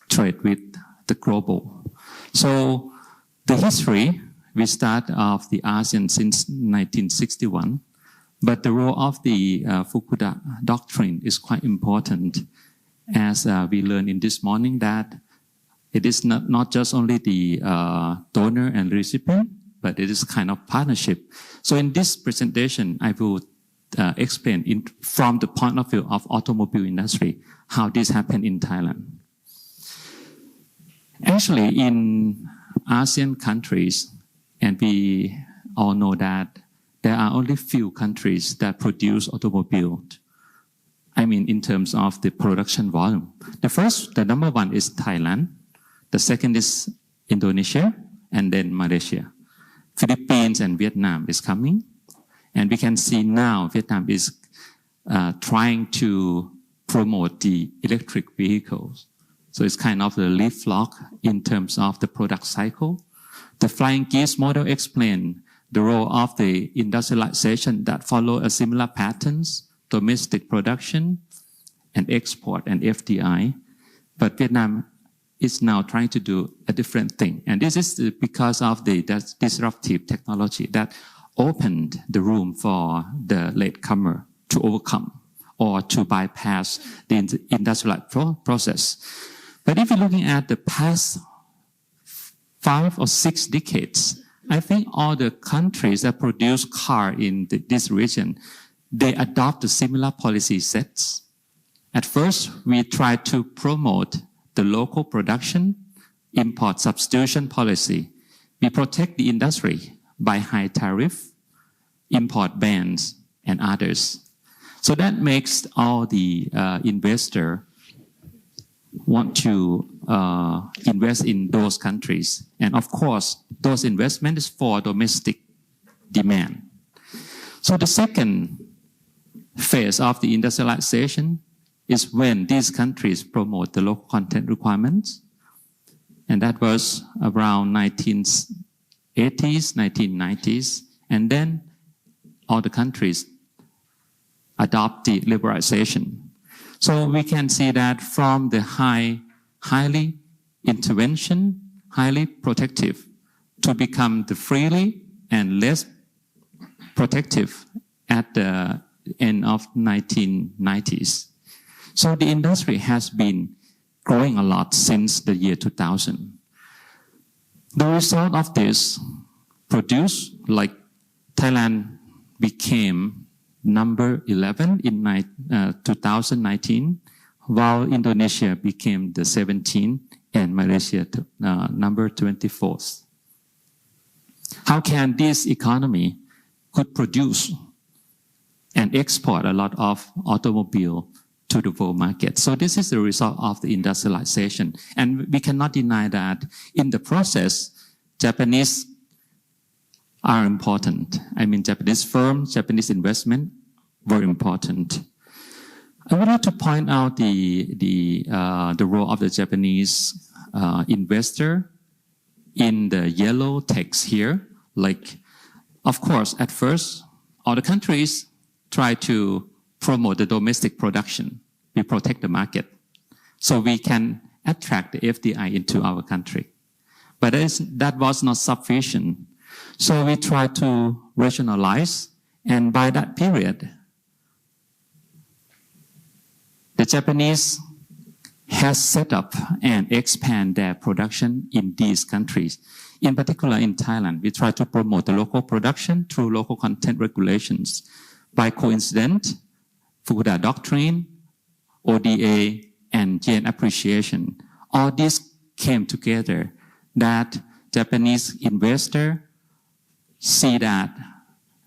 trade with the global. So the history, we start of the ASEAN since 1961, but the role of the Fukuda doctrine is quite important, as we learned in this morning that it is not just only the donor and recipient, but it is kind of partnership. So in this presentation, I will explain from the point of view of automobile industry, how this happened in Thailand. Actually, in ASEAN countries, and we all know that there are only few countries that produce automobiles. I mean, in terms of the production volume. The number one is Thailand. The second is Indonesia, and then Malaysia. Philippines and Vietnam is coming. And we can see now Vietnam is trying to promote the electric vehicles. So it's kind of the leapfrog in terms of the product cycle. The flying geese model explains the role of the industrialization that follow a similar patterns, domestic production and export and FDI. But Vietnam is now trying to do a different thing. And this is because of the disruptive technology that opened the room for the latecomer to overcome or to bypass the industrial process. But if you're looking at the past 5 or 6 decades, I think all the countries that produce car in this region, they adopt a similar policy sets. At first, we try to promote the local production, import substitution policy. We protect the industry by high tariff, import bans, and others. So that makes all the investor want to invest in those countries. And of course, those investments for domestic demand. So the second phase of the industrialization is when these countries promote the local content requirements. And that was around 1980s, 1990s. And then all the countries adopt the liberalization. So we can see that from the highly intervention, highly protective, to become the freely and less protective at the end of 1990s. So the industry has been growing a lot since the year 2000. The result of this produced, like Thailand became number 11 in 2019, while Indonesia became the 17th and Malaysia number 24th. How can this economy could produce and export a lot of automobile to the world market? So this is the result of the industrialization. And we cannot deny that in the process, Japanese are important. I mean, Japanese firms, Japanese investment were important. I would like to point out the role of the Japanese investor in the yellow text here. Like, of course, at first, all the countries try to promote the domestic production. We protect the market, so we can attract the FDI into our country. But that was not sufficient. So we try to rationalize, and by that period, the Japanese has set up and expand their production in these countries. In particular, in Thailand, we try to promote the local production through local content regulations. By coincidence, Fukuda doctrine, ODA, and yen appreciation, all this came together that Japanese investor see that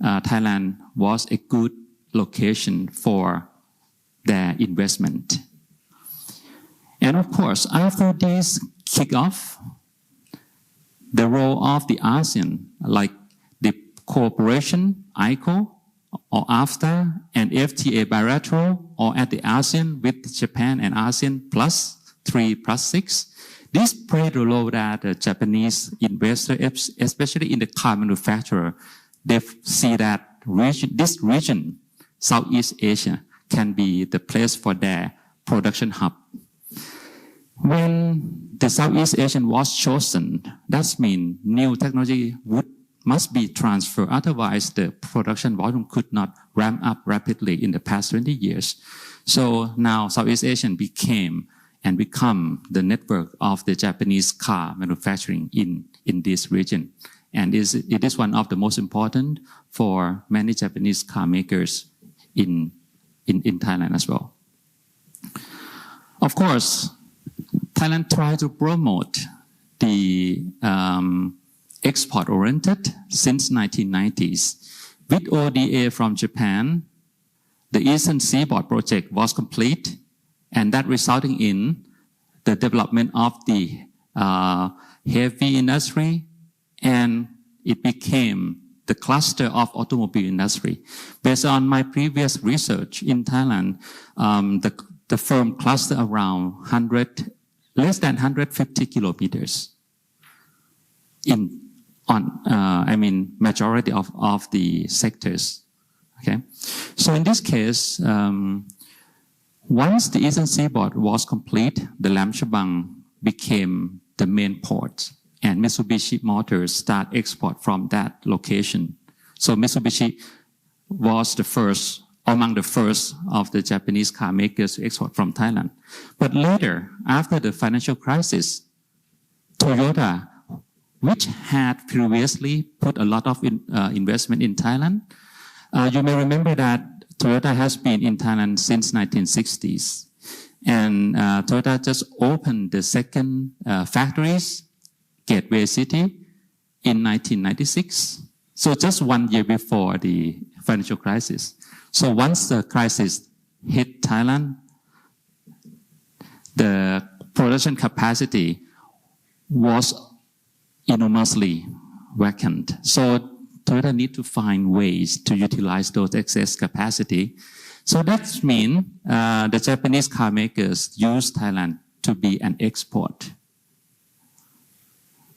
Thailand was a good location for their investment. And of course, after this kick-off, the role of the ASEAN, like the cooperation, ICO, or AFTA, and FTA bilateral, or at the ASEAN with Japan and ASEAN plus 3 plus 6, This played a role that the Japanese investors, especially in the car manufacturer, they see that this region, Southeast Asia, can be the place for their production hub. When the Southeast Asian was chosen, that means new technology must be transferred. Otherwise, the production volume could not ramp up rapidly in the past 20 years. So now Southeast Asian become the network of the Japanese car manufacturing in this region. And it is one of the most important for many Japanese car makers in Thailand as well. Of course, Thailand tried to promote the export-oriented since 1990s. With ODA from Japan, the Eastern Seaboard project was complete, and that resulting in the development of the heavy industry, and it became the cluster of automobile industry. Based on my previous research in Thailand, the firm cluster around less than 150 kilometers majority of the sectors. Okay, so in this case, once the Eastern Seaboard was complete, the Lam Chabang became the main port, and Mitsubishi Motors start export from that location. So Mitsubishi was among the first of the Japanese car makers to export from Thailand. But later, after the financial crisis, Toyota, which had previously put a lot of investment in Thailand, you may remember that Toyota has been in Thailand since 1960s. And Toyota just opened the second factories, Gateway City, in 1996. So just 1 year before the financial crisis. So once the crisis hit Thailand, the production capacity was enormously vacant. So Toyota need to find ways to utilize those excess capacity. So that means the Japanese car makers use Thailand to be an export.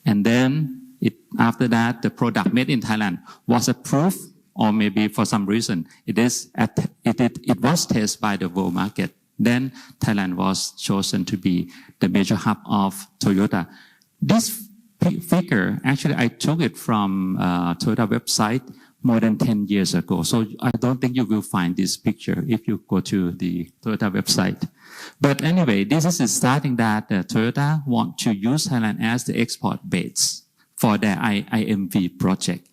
And then after that, the product made in Thailand was approved, or maybe for some reason it was tested by the world market. Then Thailand was chosen to be the major hub of Toyota. This figure, actually, I took it from Toyota website more than 10 years ago. So I don't think you will find this picture if you go to the Toyota website. But anyway, this is starting that Toyota want to use Thailand as the export base for their IMV project.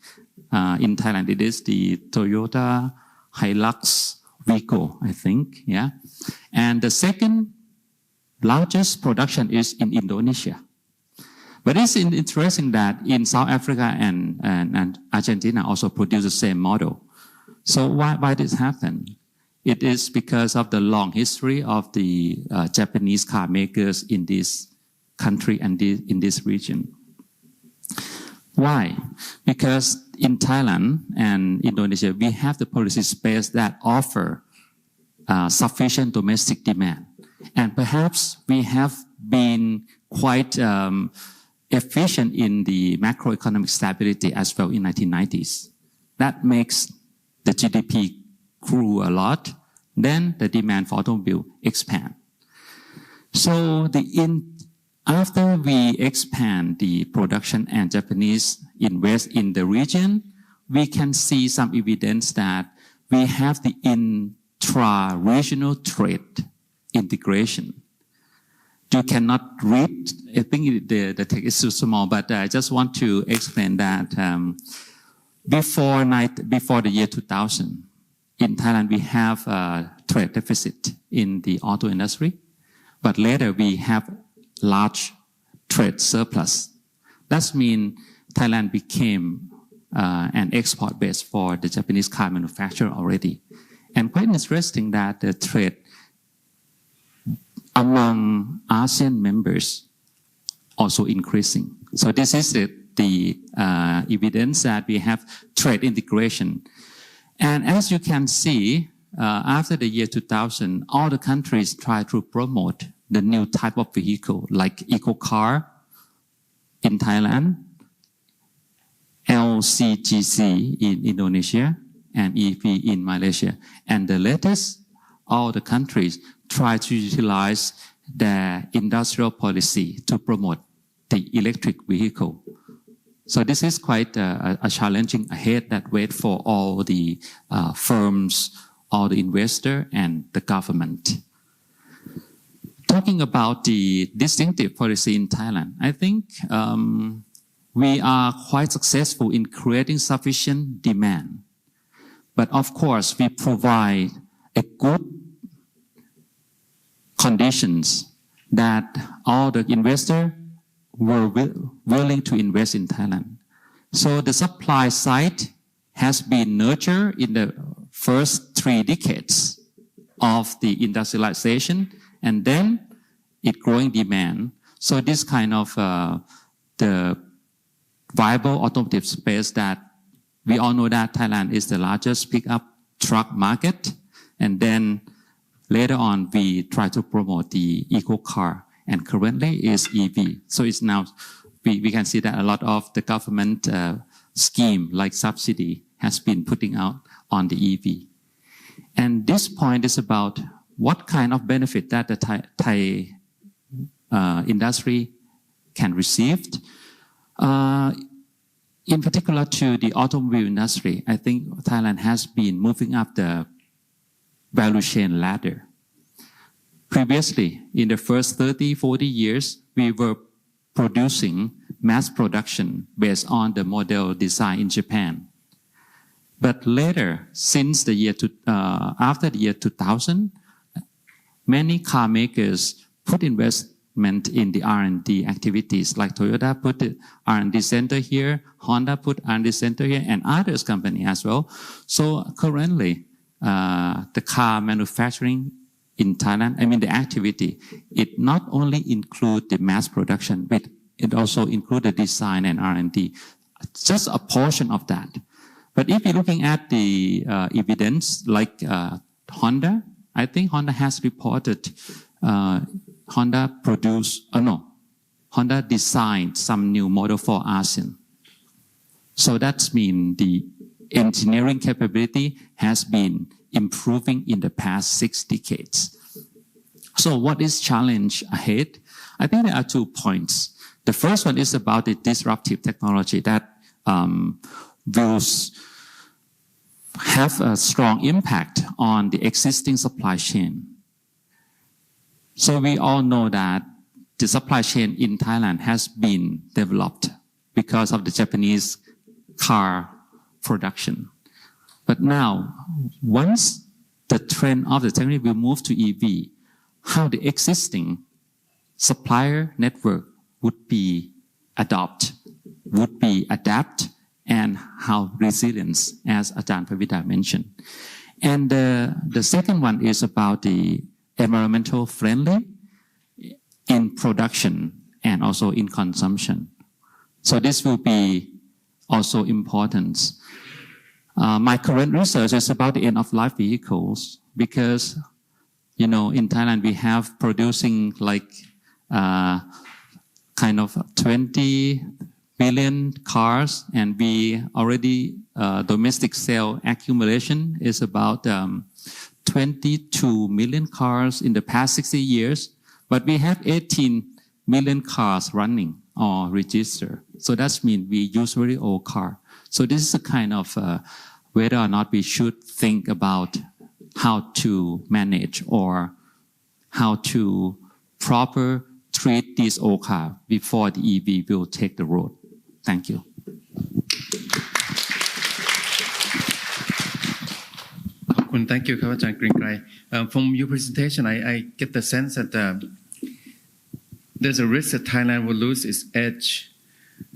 In Thailand, it is the Toyota Hilux Vigo, I think, yeah. And the second largest production is in Indonesia. But it's interesting that in South Africa and Argentina also produce the same model. So why this happened? It is because of the long history of the Japanese car makers in this country and in this region. Why? Because in Thailand and Indonesia, we have the policy space that offer sufficient domestic demand. And perhaps we have been quite efficient in the macroeconomic stability as well in 1990s. That makes the GDP grew a lot. Then the demand for automobile expand. So after we expand the production and Japanese invest in the region, we can see some evidence that we have the intra-regional trade integration. You cannot read, I think the text is too small, but I just want to explain that before the year 2000, in Thailand, we have a trade deficit in the auto industry, but later we have large trade surplus. That means Thailand became an export base for the Japanese car manufacturer already. And quite interesting that the trade among ASEAN members also increasing. So this is the evidence that we have trade integration. And as you can see, after the year 2000, all the countries try to promote the new type of vehicle like eco car in Thailand, LCGC in Indonesia, and EV in Malaysia. And the latest, all the countries try to utilize their industrial policy to promote the electric vehicle. So this is quite a challenging ahead that wait for all the firms, all the investors, and the government. Talking about the distinctive policy in Thailand, I think we are quite successful in creating sufficient demand. But of course, we provide a good conditions that all the investors were willing to invest in Thailand. So the supply side has been nurtured in the first 3 decades of the industrialization, and then it growing demand. So this kind of the viable automotive space that we all know that Thailand is the largest pickup truck market, and then later on we try to promote the eco car, and currently is EV. So it's now we can see that a lot of the government scheme like subsidy has been putting out on the EV. And this point is about what kind of benefit that the Thai industry can receive. In particular to the automobile industry, I think Thailand has been moving up the value chain ladder. Previously, in the first 30, 40 years, we were producing mass production based on the model design in Japan. But later, since the year after the year 2000, many car makers put investment in the R&D activities, like Toyota put the R&D center here, Honda put R&D center here, and others company as well. So currently, the car manufacturing in Thailand, the activity, it not only include the mass production, but it also include the design and R&D, just a portion of that. But if you're looking at the evidence like Honda, I think Honda has reported Honda designed some new model for ASEAN. So that means the engineering capability has been improving in the past 6 decades. So what is challenge ahead? I think there are 2 points. The first one is about the disruptive technology that will have a strong impact on the existing supply chain. So we all know that the supply chain in Thailand has been developed because of the Japanese car production. But now, once the trend of the technology will move to EV, how the existing supplier network would be adapt, and how resilience, as Ajahn Pavita mentioned. And the second one is about the environmental friendly in production and also in consumption. So this will be also important. My current research is about the end-of-life vehicles because, in Thailand we have producing like kind of 20 million cars, and we already domestic sale accumulation is about 22 million cars in the past 60 years, but we have 18 million cars running or registered. So that means we use very old car. So this is a kind of whether or not we should think about how to manage or how to proper treat these old cars before the EV will take the road. Thank you. Thank you, Ajahn Kringrai. From your presentation, I get the sense that there's a risk that Thailand will lose its edge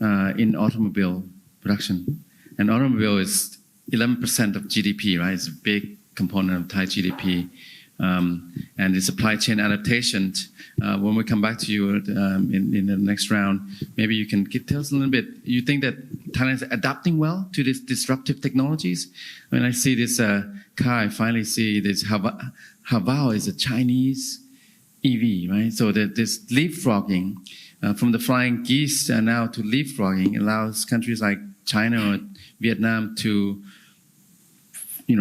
in automobile production. And automobile is 11% of GDP, right? It's a big component of Thai GDP. And the supply chain adaptation, when we come back to you in the next round, maybe you can tell us a little bit. You think that Thailand is adapting well to these disruptive technologies? When I see this car, I finally see this Havao is a Chinese EV, right? So that this leapfrogging from the flying geese now to leapfrogging allows countries like China or Vietnam to,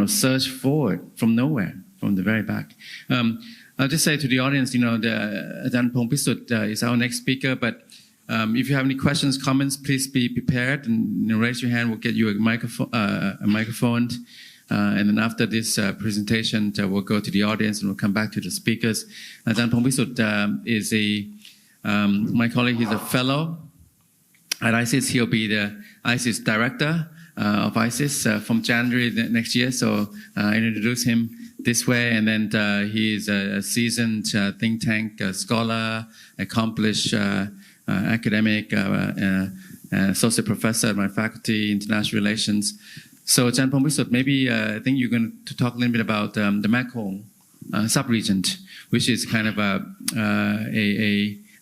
surge forward from nowhere, from the very back. I'll just say to the audience, Ajahn Pongpisut is our next speaker, but if you have any questions, comments, please be prepared and raise your hand. We'll get you a microphone. And then after this presentation, we'll go to the audience and we'll come back to the speakers. Ajahn Pongpisut is my colleague. He's a fellow at ISIS. He'll be the ISIS director of ISIS from January next year. So I introduce him this way. And then he is a seasoned think tank scholar, accomplished academic, associate professor at my faculty, international relations. So, Ajahn Pongpisut, maybe I think you're going to talk a little bit about the Mekong sub-region, which is kind of a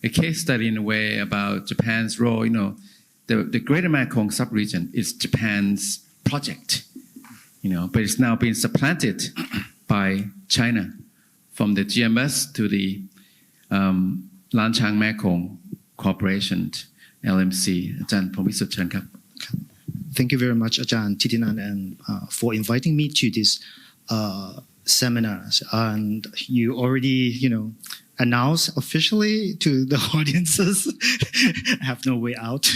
case study in a way about Japan's role. The Greater Mekong sub-region is Japan's project, but it's now being supplanted by China, from the GMS to the Lanchang Mekong Corporation, LMC. Ajahn Pongpisut, เชิญครับ Thank you very much, Ajahn Thitinan, and for inviting me to this seminars. And you already, announced officially to the audiences. I have no way out,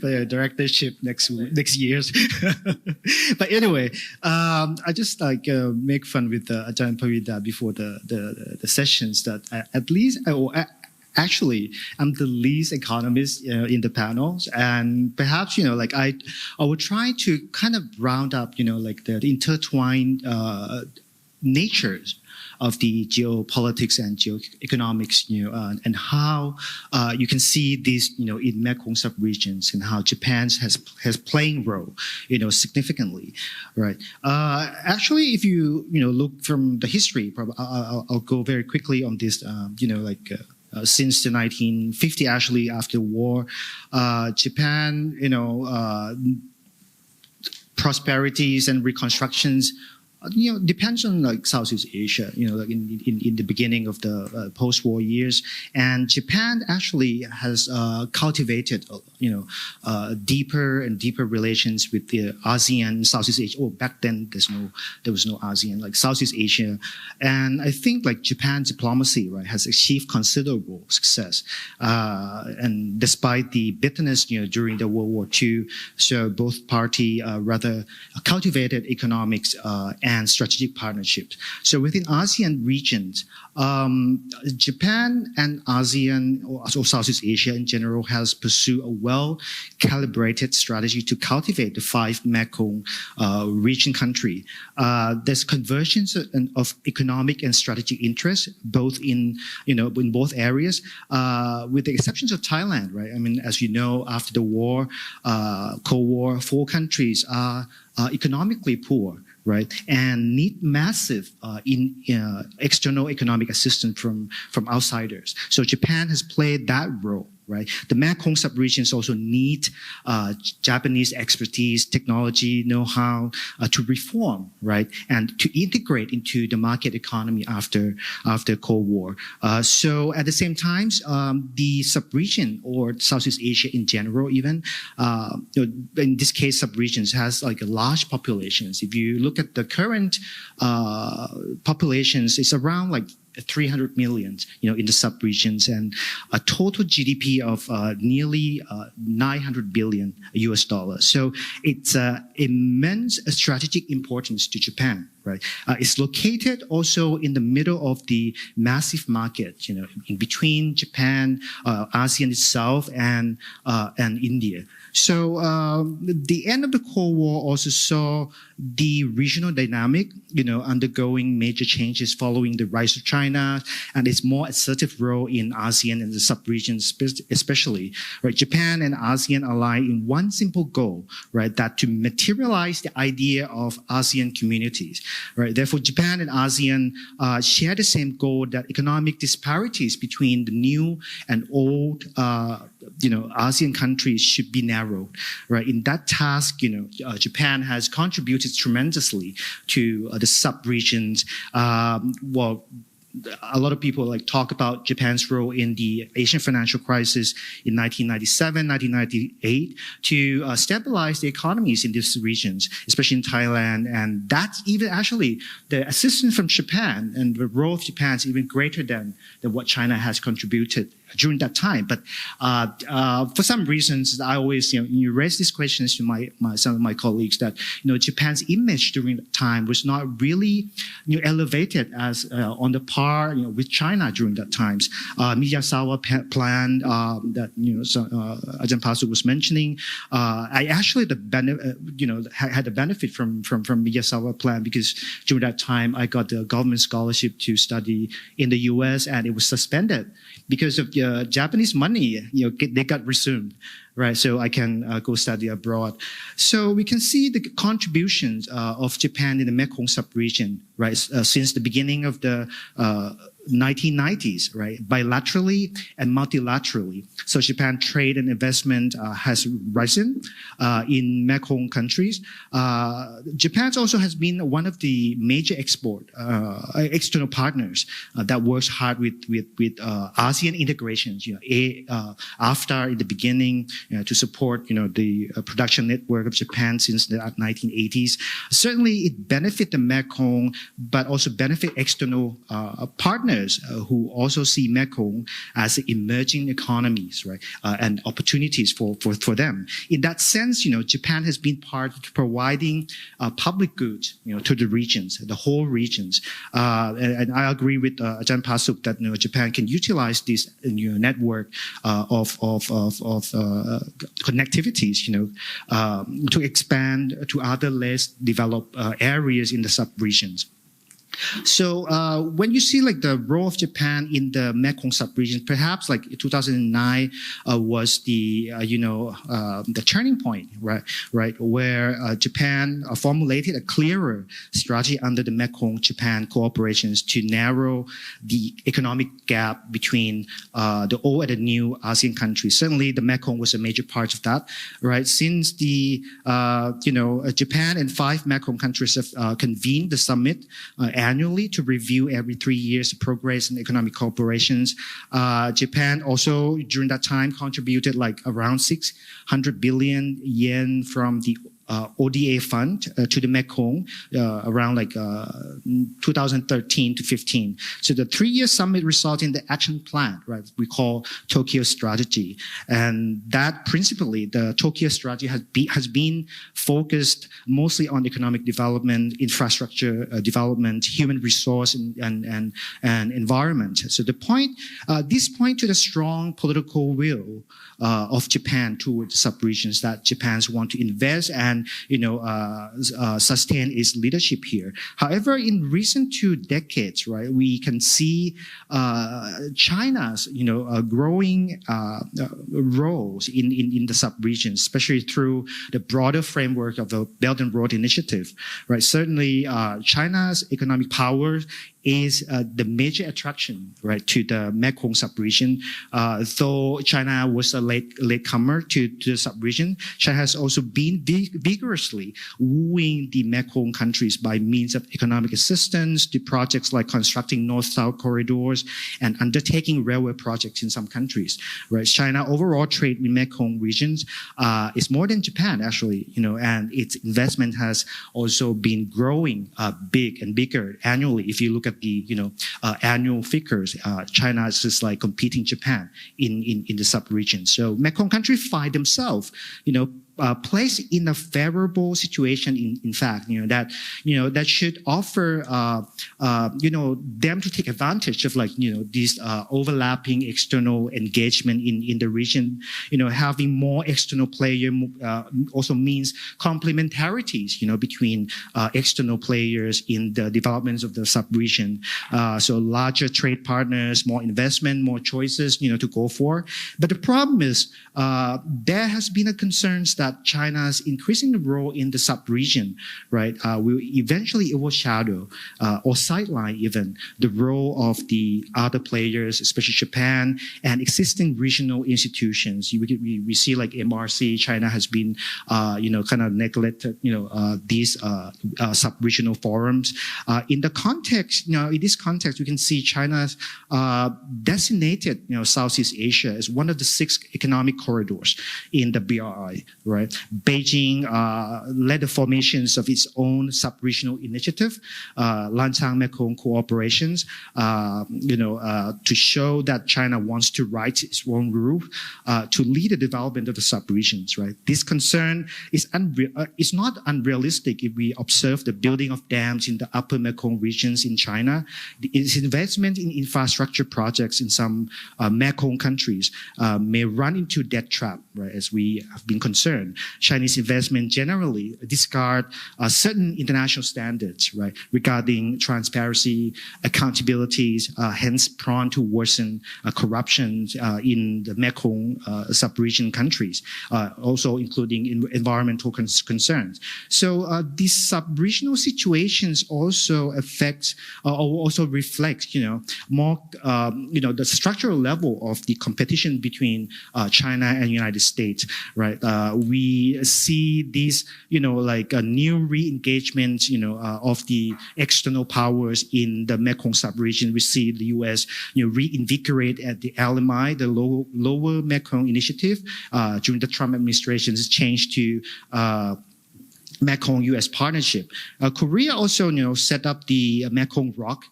but directorship next year. But anyway, I just make fun with Ajahn Pavida before the sessions that at least. Actually, I'm the least economist in the panels, and perhaps I would try to kind of round up the intertwined natures of the geopolitics and geoeconomics, and how you can see this, in Mekong sub-regions, and how Japan has playing role, significantly, right? Actually, if you look from the history, I'll go very quickly on this, since the 1950, actually after the war, Japan, prosperities and reconstructions, depends on Southeast Asia, in the beginning of the post-war years, and Japan actually has cultivated, deeper and deeper relations with the ASEAN, Southeast Asia. Oh, back then there was no ASEAN, like Southeast Asia, and I think Japan's diplomacy, right, has achieved considerable success, and despite the bitterness, during the World War II, so both parties rather cultivated economics and strategic partnerships. So within ASEAN regions, Japan and ASEAN, or Southeast Asia in general, has pursued a well-calibrated strategy to cultivate the 5 Mekong region country. There's convergence of economic and strategic interests, both in both areas, with the exceptions of Thailand, right? I mean, as you know, after the war, Cold War, 4 countries are economically poor, right, and need massive external economic assistance from outsiders. So Japan has played that role, right? The Mekong sub-regions also need Japanese expertise, technology, know-how to reform, right, and to integrate into the market economy after Cold War. So at the same time, the sub-region, or Southeast Asia in general, even in this case, sub-regions has large populations. If you look at the current populations, it's around 300 million, in the sub-regions, and a total GDP of nearly $900 billion US. So it's immense strategic importance to Japan, right? It's located also in the middle of the massive market, in between Japan, ASEAN itself, and India. So the end of the Cold War also saw the regional dynamic, undergoing major changes following the rise of China and its more assertive role in ASEAN and the sub-regions especially, right? Japan and ASEAN align in one simple goal, right? That to materialize the idea of ASEAN communities, right? Therefore, Japan and ASEAN share the same goal, that economic disparities between the new and old ASEAN countries should be narrowed, right? In that task, Japan has contributed tremendously to the sub-regions, a lot of people like talk about Japan's role in the Asian financial crisis in 1997, 1998 to stabilize the economies in these regions, especially in Thailand. And that's even actually the assistance from Japan and the role of Japan is even greater than what China has contributed during that time. But for some reasons, I always, you raise these questions to some of my colleagues that, Japan's image during that time was not really, elevated as on the par, with China during that times. Miyazawa plan that, Ajahn Pasuk was mentioning, I actually had the benefit from Miyazawa plan because during that time I got the government scholarship to study in the U.S. and it was suspended because of Japanese money, they got resumed, right? So I can go study abroad. So we can see the contributions of Japan in the Mekong sub-region, right? Since the beginning of the 1990s, right? Bilaterally and multilaterally. So Japan trade and investment has risen in Mekong countries. Japan also has been one of the major external partners that works hard with ASEAN integrations. AFTA in the beginning to support the production network of Japan since the 1980s. Certainly, it benefit the Mekong, but also benefit external partners who also see Mekong as emerging economies, right, and opportunities for them. In that sense, Japan has been part of providing public goods, to the regions, the whole regions. And I agree with Ajahn Pasuk that Japan can utilize this network of connectivities, to expand to other less developed areas in the sub-regions. So when you see like the role of Japan in the Mekong sub-region, perhaps like 2009 was the the turning point, right, where Japan formulated a clearer strategy under the Mekong-Japan cooperations to narrow the economic gap between the old and the new ASEAN countries. Certainly, the Mekong was a major part of that, right? Since the Japan and 5 Mekong countries have convened the summit annually to review every 3 years the progress in economic cooperations. Japan also during that time contributed like around 600 billion yen from the ODA fund to the Mekong around like 2013 to 15. So the 3-year summit resulted in the action plan, right? We call Tokyo strategy. And that principally, the Tokyo strategy has been focused mostly on economic development, infrastructure development, human resource and environment. So this point to the strong political will of Japan towards sub-regions that Japan's want to invest and sustain its leadership here. However, in recent 2 decades, right, we can see China's growing roles in the sub-regions, especially through the broader framework of the Belt and Road Initiative. Right, certainly China's economic power is the major attraction, right, to the Mekong sub-region. Though China was a latecomer to the sub-region, China has also been vigorously wooing the Mekong countries by means of economic assistance to projects like constructing north-south corridors and undertaking railway projects in some countries. Right, China overall trade with Mekong regions is more than Japan actually, and its investment has also been growing big and bigger annually. If you look at the annual figures, China is just like competing Japan in the sub-region. So Mekong countries find themselves, placed in a favorable situation. In fact, that should offer them to take advantage of these overlapping external engagement in the region. Having more external player also means complementarities, between external players in the developments of the sub-region. So larger trade partners, more investment, more choices, to go for. But the problem is there has been a concern that that China's increasing role in the sub-region, right, will eventually overshadow or sideline even the role of the other players, especially Japan and existing regional institutions. We see like MRC, China has been, kind of neglected, these sub-regional forums. In the context, in this context, we can see China's designated, Southeast Asia as one of the 6 economic corridors in the BRI, right? Beijing led the formations of its own sub-regional initiative, Lantang-Mekong cooperations, to show that China wants to write its own rule to lead the development of the sub-regions, right? This concern is not unrealistic if we observe the building of dams in the upper Mekong regions in China. Its investment in infrastructure projects in some Mekong countries may run into debt trap, right, as we have been concerned. Chinese investment generally discard certain international standards, right, regarding transparency, accountabilities, hence prone to worsen corruption in the Mekong sub-region countries, also including environmental concerns. So these sub-regional situations also affect or also reflect, more, the structural level of the competition between China and United States, right? We see this, like a new re-engagement, of the external powers in the Mekong sub-region. We see the U.S., reinvigorate at the LMI, the Lower Mekong Initiative, during the Trump administration's change to Mekong-U.S. partnership. Korea also, set up the Mekong ROC,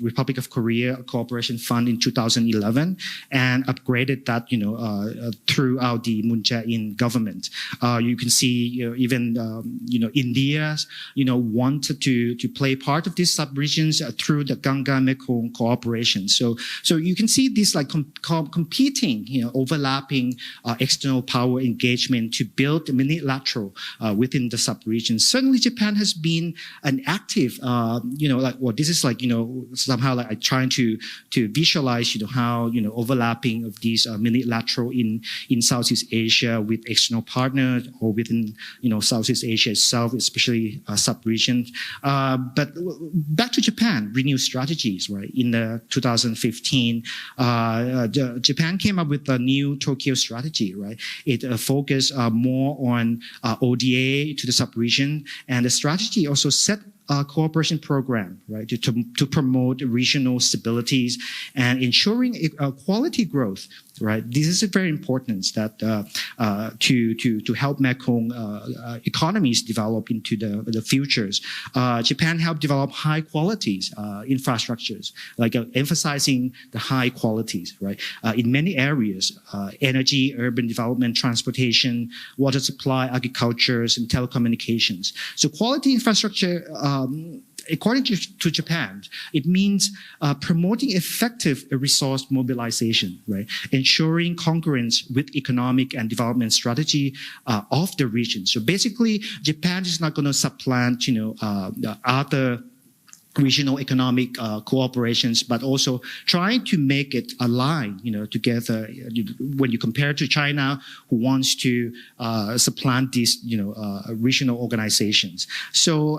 Republic of Korea Cooperation Fund in 2011 and upgraded that, throughout the Moon Jae-in government. You can see, even, India, wanted to play part of these sub-regions through the Ganga-Mekong cooperation. So you can see this like competing, overlapping external power engagement to build a multilateral within the sub-region. Certainly Japan has been an active, this is like, somehow like I'm trying to visualize, how, overlapping of these multilateral in Southeast Asia with external partners or within, Southeast Asia itself, especially sub-region. But back to Japan, renewed strategies, right? In 2015, Japan came up with a new Tokyo strategy, right? It focused more on ODA to the sub-region, and the strategy also set a cooperation program, right, to promote regional stabilities and ensuring quality growth, right? This is very important that to help Mekong economies develop into the futures. Japan helped develop high qualities infrastructures, like emphasizing the high qualities, right? In many areas, energy, urban development, transportation, water supply, agriculture, and telecommunications. So quality infrastructure, according to Japan, it means promoting effective resource mobilization, right? Ensuring congruence with economic and development strategy of the region. So basically, Japan is not going to supplant, other regional economic cooperations, but also trying to make it align, together. When you compare to China, who wants to supplant these, regional organizations. So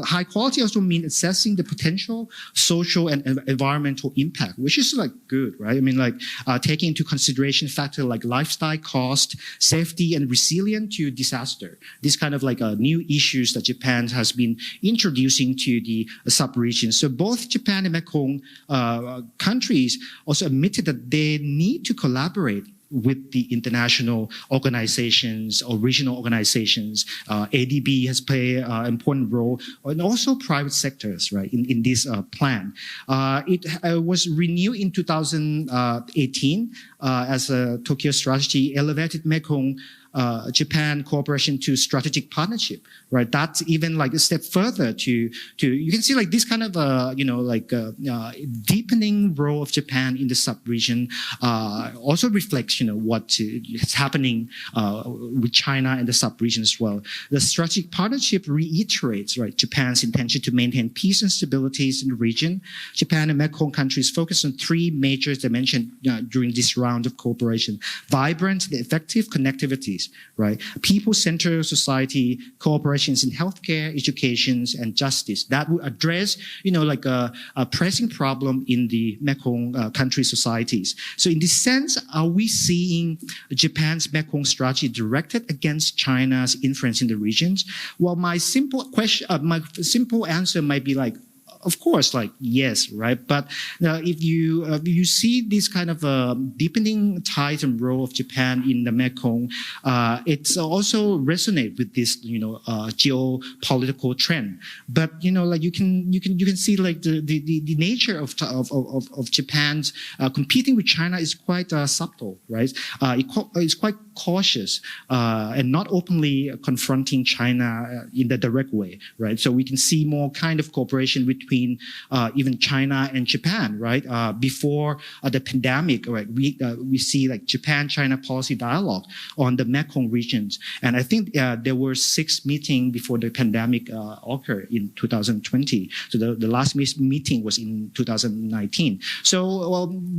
high quality also means assessing the potential social and environmental impact, which is like good, right? I mean, like taking into consideration factors like lifestyle cost, safety, and resilience to disaster. These kind of like new issues that Japan has been introducing to the sub-region. So both Japan and Mekong countries also admitted that they need to collaborate with the international organizations or regional organizations. ADB has played an important role, and also private sectors, right, in this plan. It was renewed in 2018 as a Tokyo strategy, elevated Mekong Japan cooperation to strategic partnership, right? That's even like a step further to you can see like this kind of deepening role of Japan in the sub-region also reflects what is happening with China and the sub-region as well. The strategic partnership reiterates, right, Japan's intention to maintain peace and stability in the region. Japan and Mekong countries focus on 3 major dimensions during this round. round of cooperation, vibrant and effective connectivities, right? People-centered society, cooperations in healthcare, education, and justice that would address, like a pressing problem in the Mekong country societies. So in this sense, are we seeing Japan's Mekong strategy directed against China's influence in the regions? Well, my simple answer might be like, of course, like yes, right? But if you see this kind of deepening ties and role of Japan in the Mekong, it's also resonate with this geopolitical trend. But like you can see like the nature of Japan's competing with China is quite subtle, right? It's quite cautious and not openly confronting China in the direct way, right? So we can see more kind of cooperation between even China and Japan, right? Before the pandemic, right? We see like Japan-China policy dialogue on the Mekong regions, and I think there were 6 meetings before the pandemic occurred in 2020. So the last meeting was in 2019. So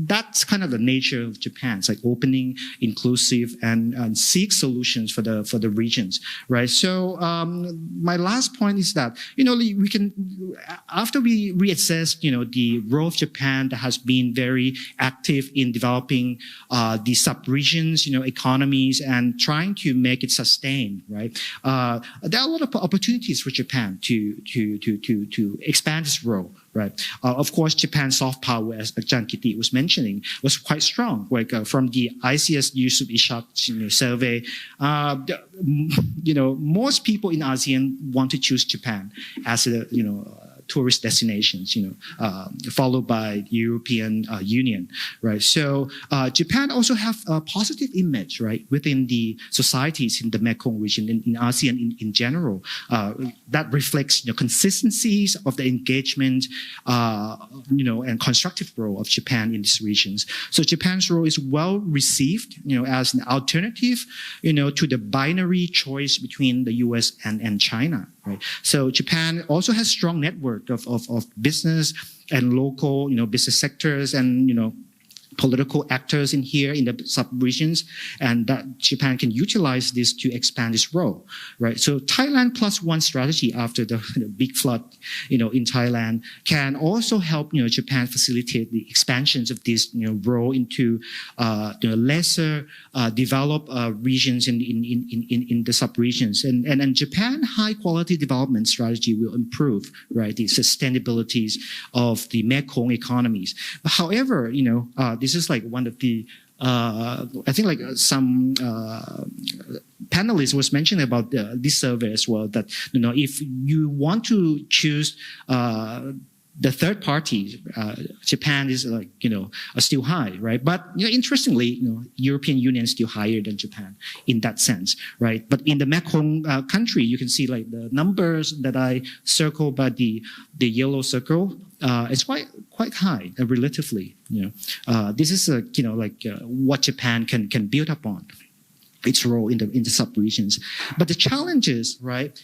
that's kind of the nature of Japan. It's like opening, inclusive, and seek solutions for the regions, right? So my last point is that we can, after we reassess the role of Japan that has been very active in developing the sub-regions economies and trying to make it sustained, right? There are a lot of opportunities for Japan to expand its role. Right. Of course, Japan's soft power, as Jan Kitty was mentioning, was quite strong. Like from the ICS Yusuf Ishak survey, most people in ASEAN want to choose Japan as a tourist destinations, followed by the European Union, right? So Japan also have a positive image, right, within the societies in the Mekong region, in ASEAN in general, that reflects consistencies of the engagement, and constructive role of Japan in these regions. So Japan's role is well received, as an alternative, to the binary choice between the U.S. and China. Right. So Japan also has strong network of business and local, business sectors and, political actors in here in the sub-regions, and that Japan can utilize this to expand its role, right? So Thailand plus one strategy after the big flood, in Thailand can also help, Japan facilitate the expansions of this, role into lesser developed regions in the sub-regions, and Japan high quality development strategy will improve, right, the sustainabilities of the Mekong economies. But however, this is like one of the I think like some panelists was mentioning about this survey as well, that if you want to choose the third party, Japan is like, still high, right? But, interestingly, European Union is still higher than Japan in that sense, right? But in the Mekong country, you can see like the numbers that I circle by the yellow circle, it's quite high relatively, this is what Japan can build upon its role in the sub-regions. But the challenges, right,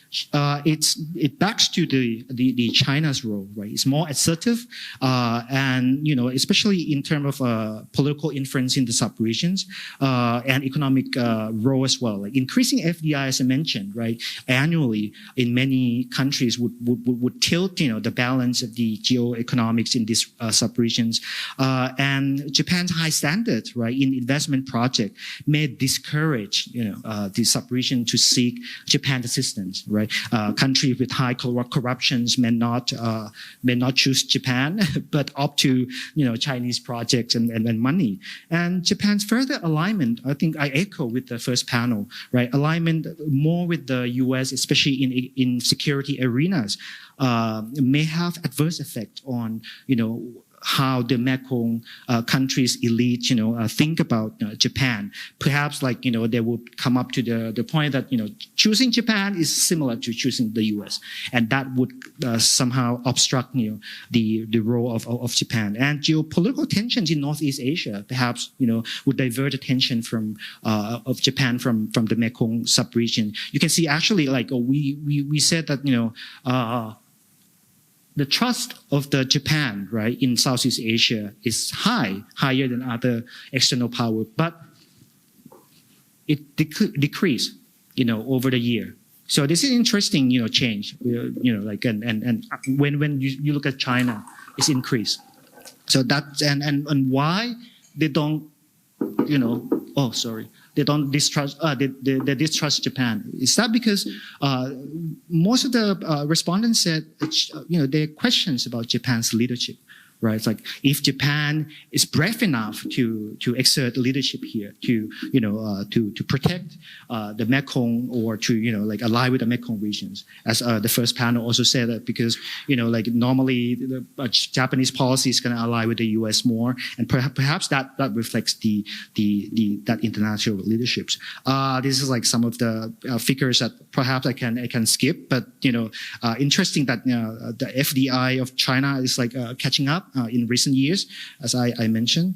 it backs to the China's role, right? It's more assertive, and, especially in terms of political influence in the sub-regions, and economic role as well. Like increasing FDI, as I mentioned, right, annually in many countries would tilt, the balance of the geoeconomics in these sub-regions. And Japan's high standards, right, in investment project may discourage the sub-region to seek Japan assistance, right? Countries with high corruptions may not choose Japan, but opt to Chinese projects and money. And Japan's further alignment, I think I echo with the first panel, right? Alignment more with the U.S., especially in security arenas, may have adverse effect on how the Mekong countries elite, think about Japan. Perhaps like, they would come up to the point that, choosing Japan is similar to choosing the US. And that would somehow obstruct, the role of Japan. And geopolitical tensions in Northeast Asia, perhaps, would divert attention of Japan from the Mekong sub-region. You can see actually like, we said that, the trust of the Japan, right, in Southeast Asia is higher than other external power, but it decreased, over the year. So this is interesting, change, like, and when you look at China, it's increased. So that's, and why they don't, they don't distrust, they distrust Japan. Is that because most of the respondents said, there are questions about Japan's leadership, right? It's like if Japan is brave enough to exert leadership here, to protect the Mekong, or to like ally with the Mekong regions, as the first panel also said that, because like normally the Japanese policy is going to ally with the U.S. more, and perhaps that reflects that international leaderships. This is like some of the figures that perhaps I can skip, but interesting that the FDI of China is like catching up in recent years, as I mentioned.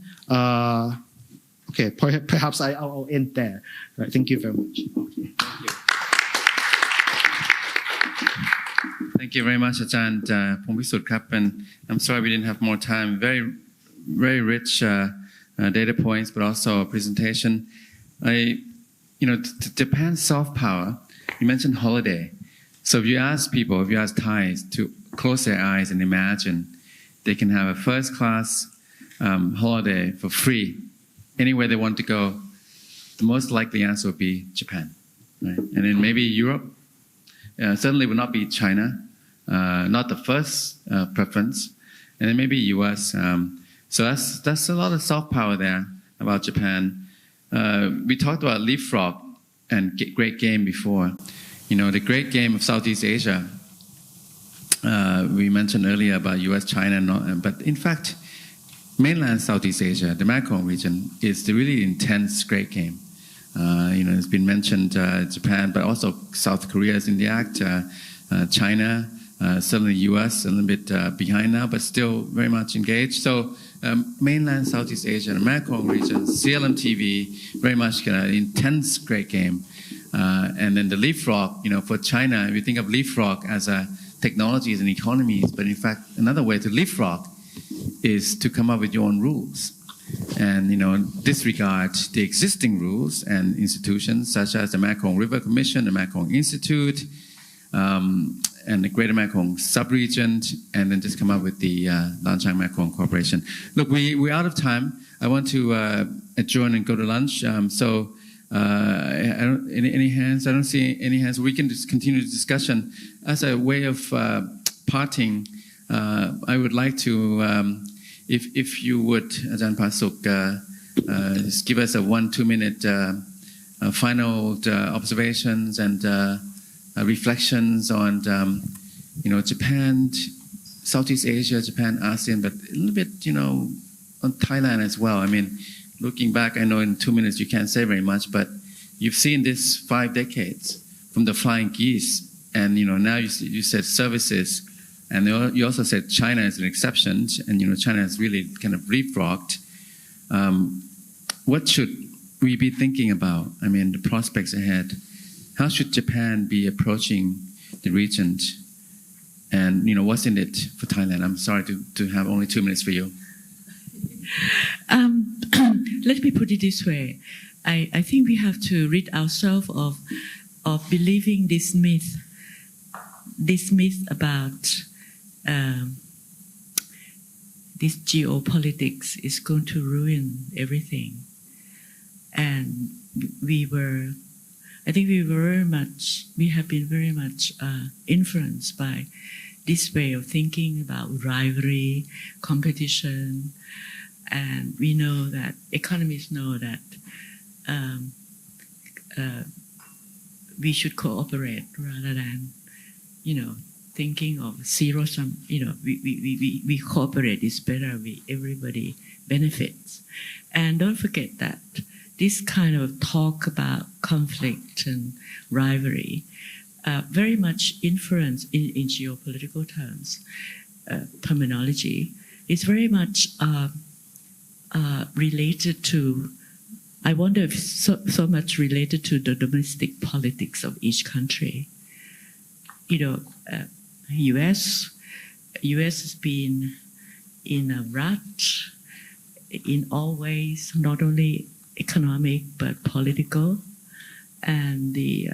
Okay, perhaps I'll end there. Right, thank you very much. Thank you very much, Ajahn Pongpisut Krap, and I'm sorry we didn't have more time. Very, very rich data points, but also a presentation. Japan's soft power. You mentioned holiday. So if you ask Thais to close their eyes and imagine they can have a first-class holiday for free anywhere they want to go, the most likely answer would be Japan, right? And then maybe Europe. Certainly would not be China, not the first preference, and then maybe U.S. So that's a lot of soft power there about Japan. We talked about leapfrog and great game before. The great game of Southeast Asia. We mentioned earlier about U.S., China, but in fact, mainland Southeast Asia, the Mekong region, is the really intense great game. It's been mentioned Japan, but also South Korea is in the act. China, certainly U.S. a little bit behind now, but still very much engaged. So mainland Southeast Asia, the Mekong region, CLMTV, very much intense great game. And then the leapfrog, for China, if you think of leapfrog as a technologies and economies, but in fact, another way to leapfrog is to come up with your own rules. And, disregard the existing rules and institutions such as the Mekong River Commission, the Mekong Institute, and the Greater Mekong Sub-Region, and then just come up with the Lanchang Mekong Corporation. Look, we're out of time. I want to adjourn and go to lunch. Any hands? I don't see any hands. We can just continue the discussion. As a way of parting, I would like to, if you would, Ajahn Pasuk, just give us a 1-2 minute final observations and reflections on, Japan, Southeast Asia, Japan, ASEAN, but a little bit, on Thailand as well. I mean, looking back, I know in 2 minutes you can't say very much, but you've seen this 5 decades from the flying geese, and now you said services, and you also said China is an exception, and China has really kind of leapfrogged. What should we be thinking about? I mean, the prospects ahead. How should Japan be approaching the region? And what's in it for Thailand? I'm sorry to have only 2 minutes for you. Let me put it this way. I think we have to rid ourselves of believing this myth about this geopolitics is going to ruin everything. And we have been very much influenced by this way of thinking about rivalry, competition, and we know that economists know that we should cooperate rather than, thinking of zero sum. We cooperate is better. Everybody benefits, and don't forget that this kind of talk about conflict and rivalry very much influence in geopolitical terms, terminology. It's very much related to, I wonder if so much related to the domestic politics of each country. U.S., U.S. has been in a rut in all ways, not only economic but political, and the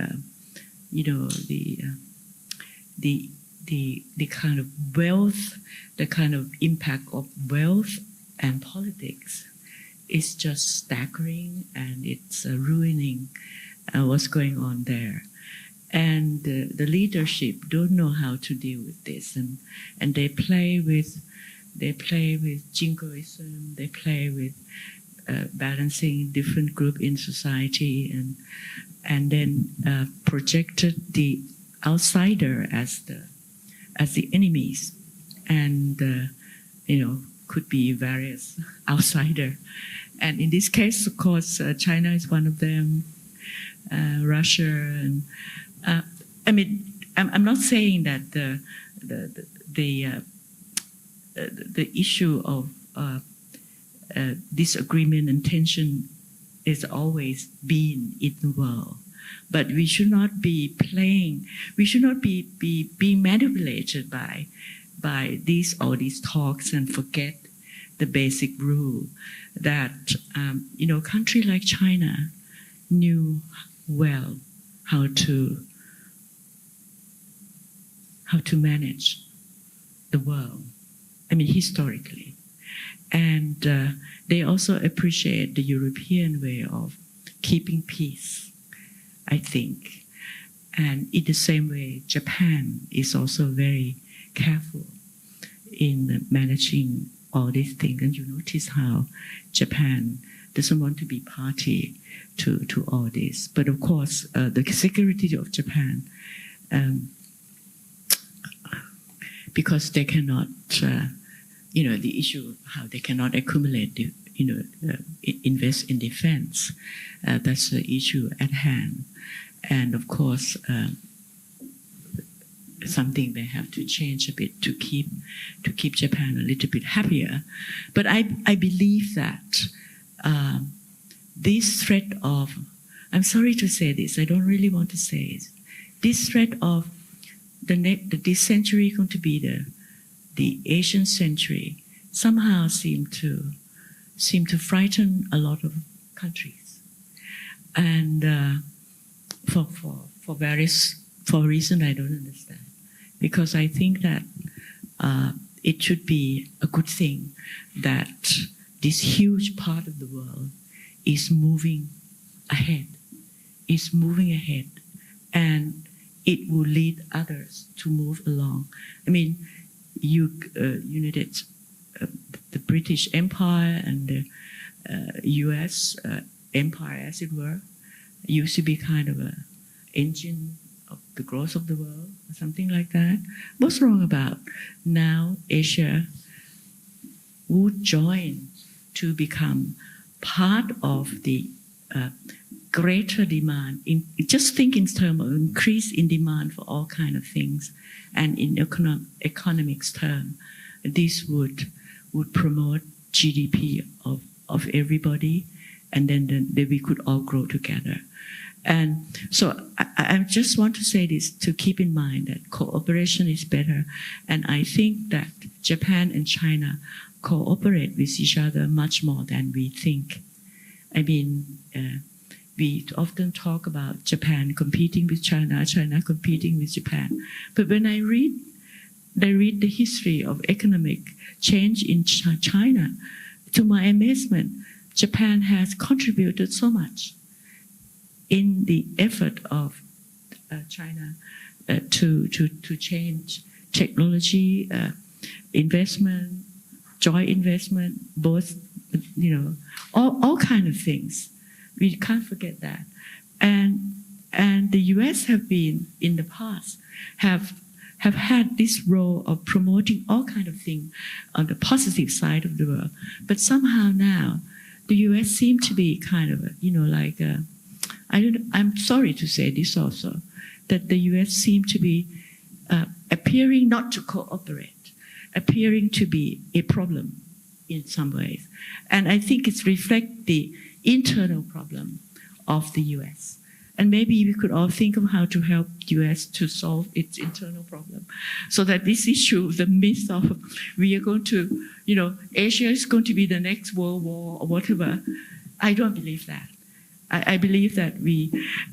kind of wealth, the kind of impact of wealth and politics is just staggering, and it's ruining what's going on there. And the leadership don't know how to deal with this, and they play with jingoism, they play with balancing different group in society, and then projected the outsider as the enemies, and could be various outsider, and in this case, of course, China is one of them, Russia, and I mean, I'm not saying that the issue of disagreement and tension is always been in the world, but we should not be playing. We should not be being manipulated by all these talks and forget the basic rule that country like China knew well how to manage the world. I mean, historically. And they also appreciate the European way of keeping peace, I think. And in the same way, Japan is also very careful in managing all these things. And you notice how Japan doesn't want to be party to all this. But of course, the security of Japan, because they cannot, the issue of how they cannot accumulate, invest in defense. That's the issue at hand. And of course, something they have to change a bit to keep Japan a little bit happier. But I believe that this threat of, I'm sorry to say this, I don't really want to say it, this threat of this century going to be the Asian century somehow seem to frighten a lot of countries, and for reason I don't understand, because I think that it should be a good thing that this huge part of the world is moving ahead, and it will lead others to move along. I mean, the British Empire and the U.S. Empire, as it were, used to be kind of an engine of the growth of the world, or something like that. What's wrong about now Asia would join to become part of the greater demand? Just think in terms of increase in demand for all kinds of things, and in economics term, this would promote GDP of everybody, and then we could all grow together. And so I just want to say this, to keep in mind that cooperation is better, and I think that Japan and China cooperate with each other much more than we think. I mean, we often talk about Japan competing with China, China competing with Japan. But when I read the history of economic change in China, to my amazement, Japan has contributed so much in the effort of China to change technology, investment, joint investment, both, all kind of things. We can't forget that. And the U.S. have been, in the past, have had this role of promoting all kind of things on the positive side of the world. But somehow now, the U.S. seem to be kind of, I'm sorry to say this also, that the U.S. seem to be appearing not to cooperate, appearing to be a problem in some ways. And I think it reflects the internal problem of the U.S. And maybe we could all think of how to help US to solve its internal problem. So that this issue, the myth of we are going to, Asia is going to be the next world war or whatever, I don't believe that. I believe that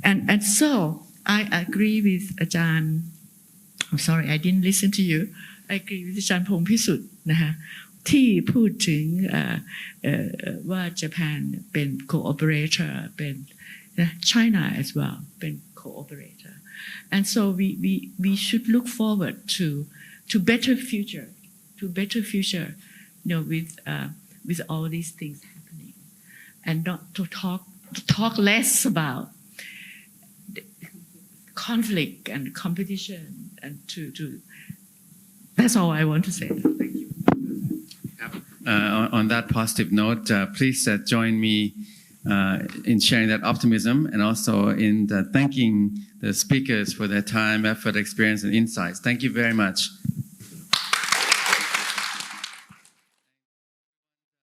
and so I agree with Ajahn, I'm sorry, I didn't listen to you. I agree with Ajahn Pong Pisut นะคะที่พูดถึงว่า Japan เป็น cooperator เป็น China as well เป็น cooperator and so we should look forward to better future with all these things happening and not to talk less about conflict and competition and to that's all I want to say. Thank you. On that positive note, please join me in sharing that optimism and also in thanking the speakers for their time, effort, experience, and insights. Thank you very much.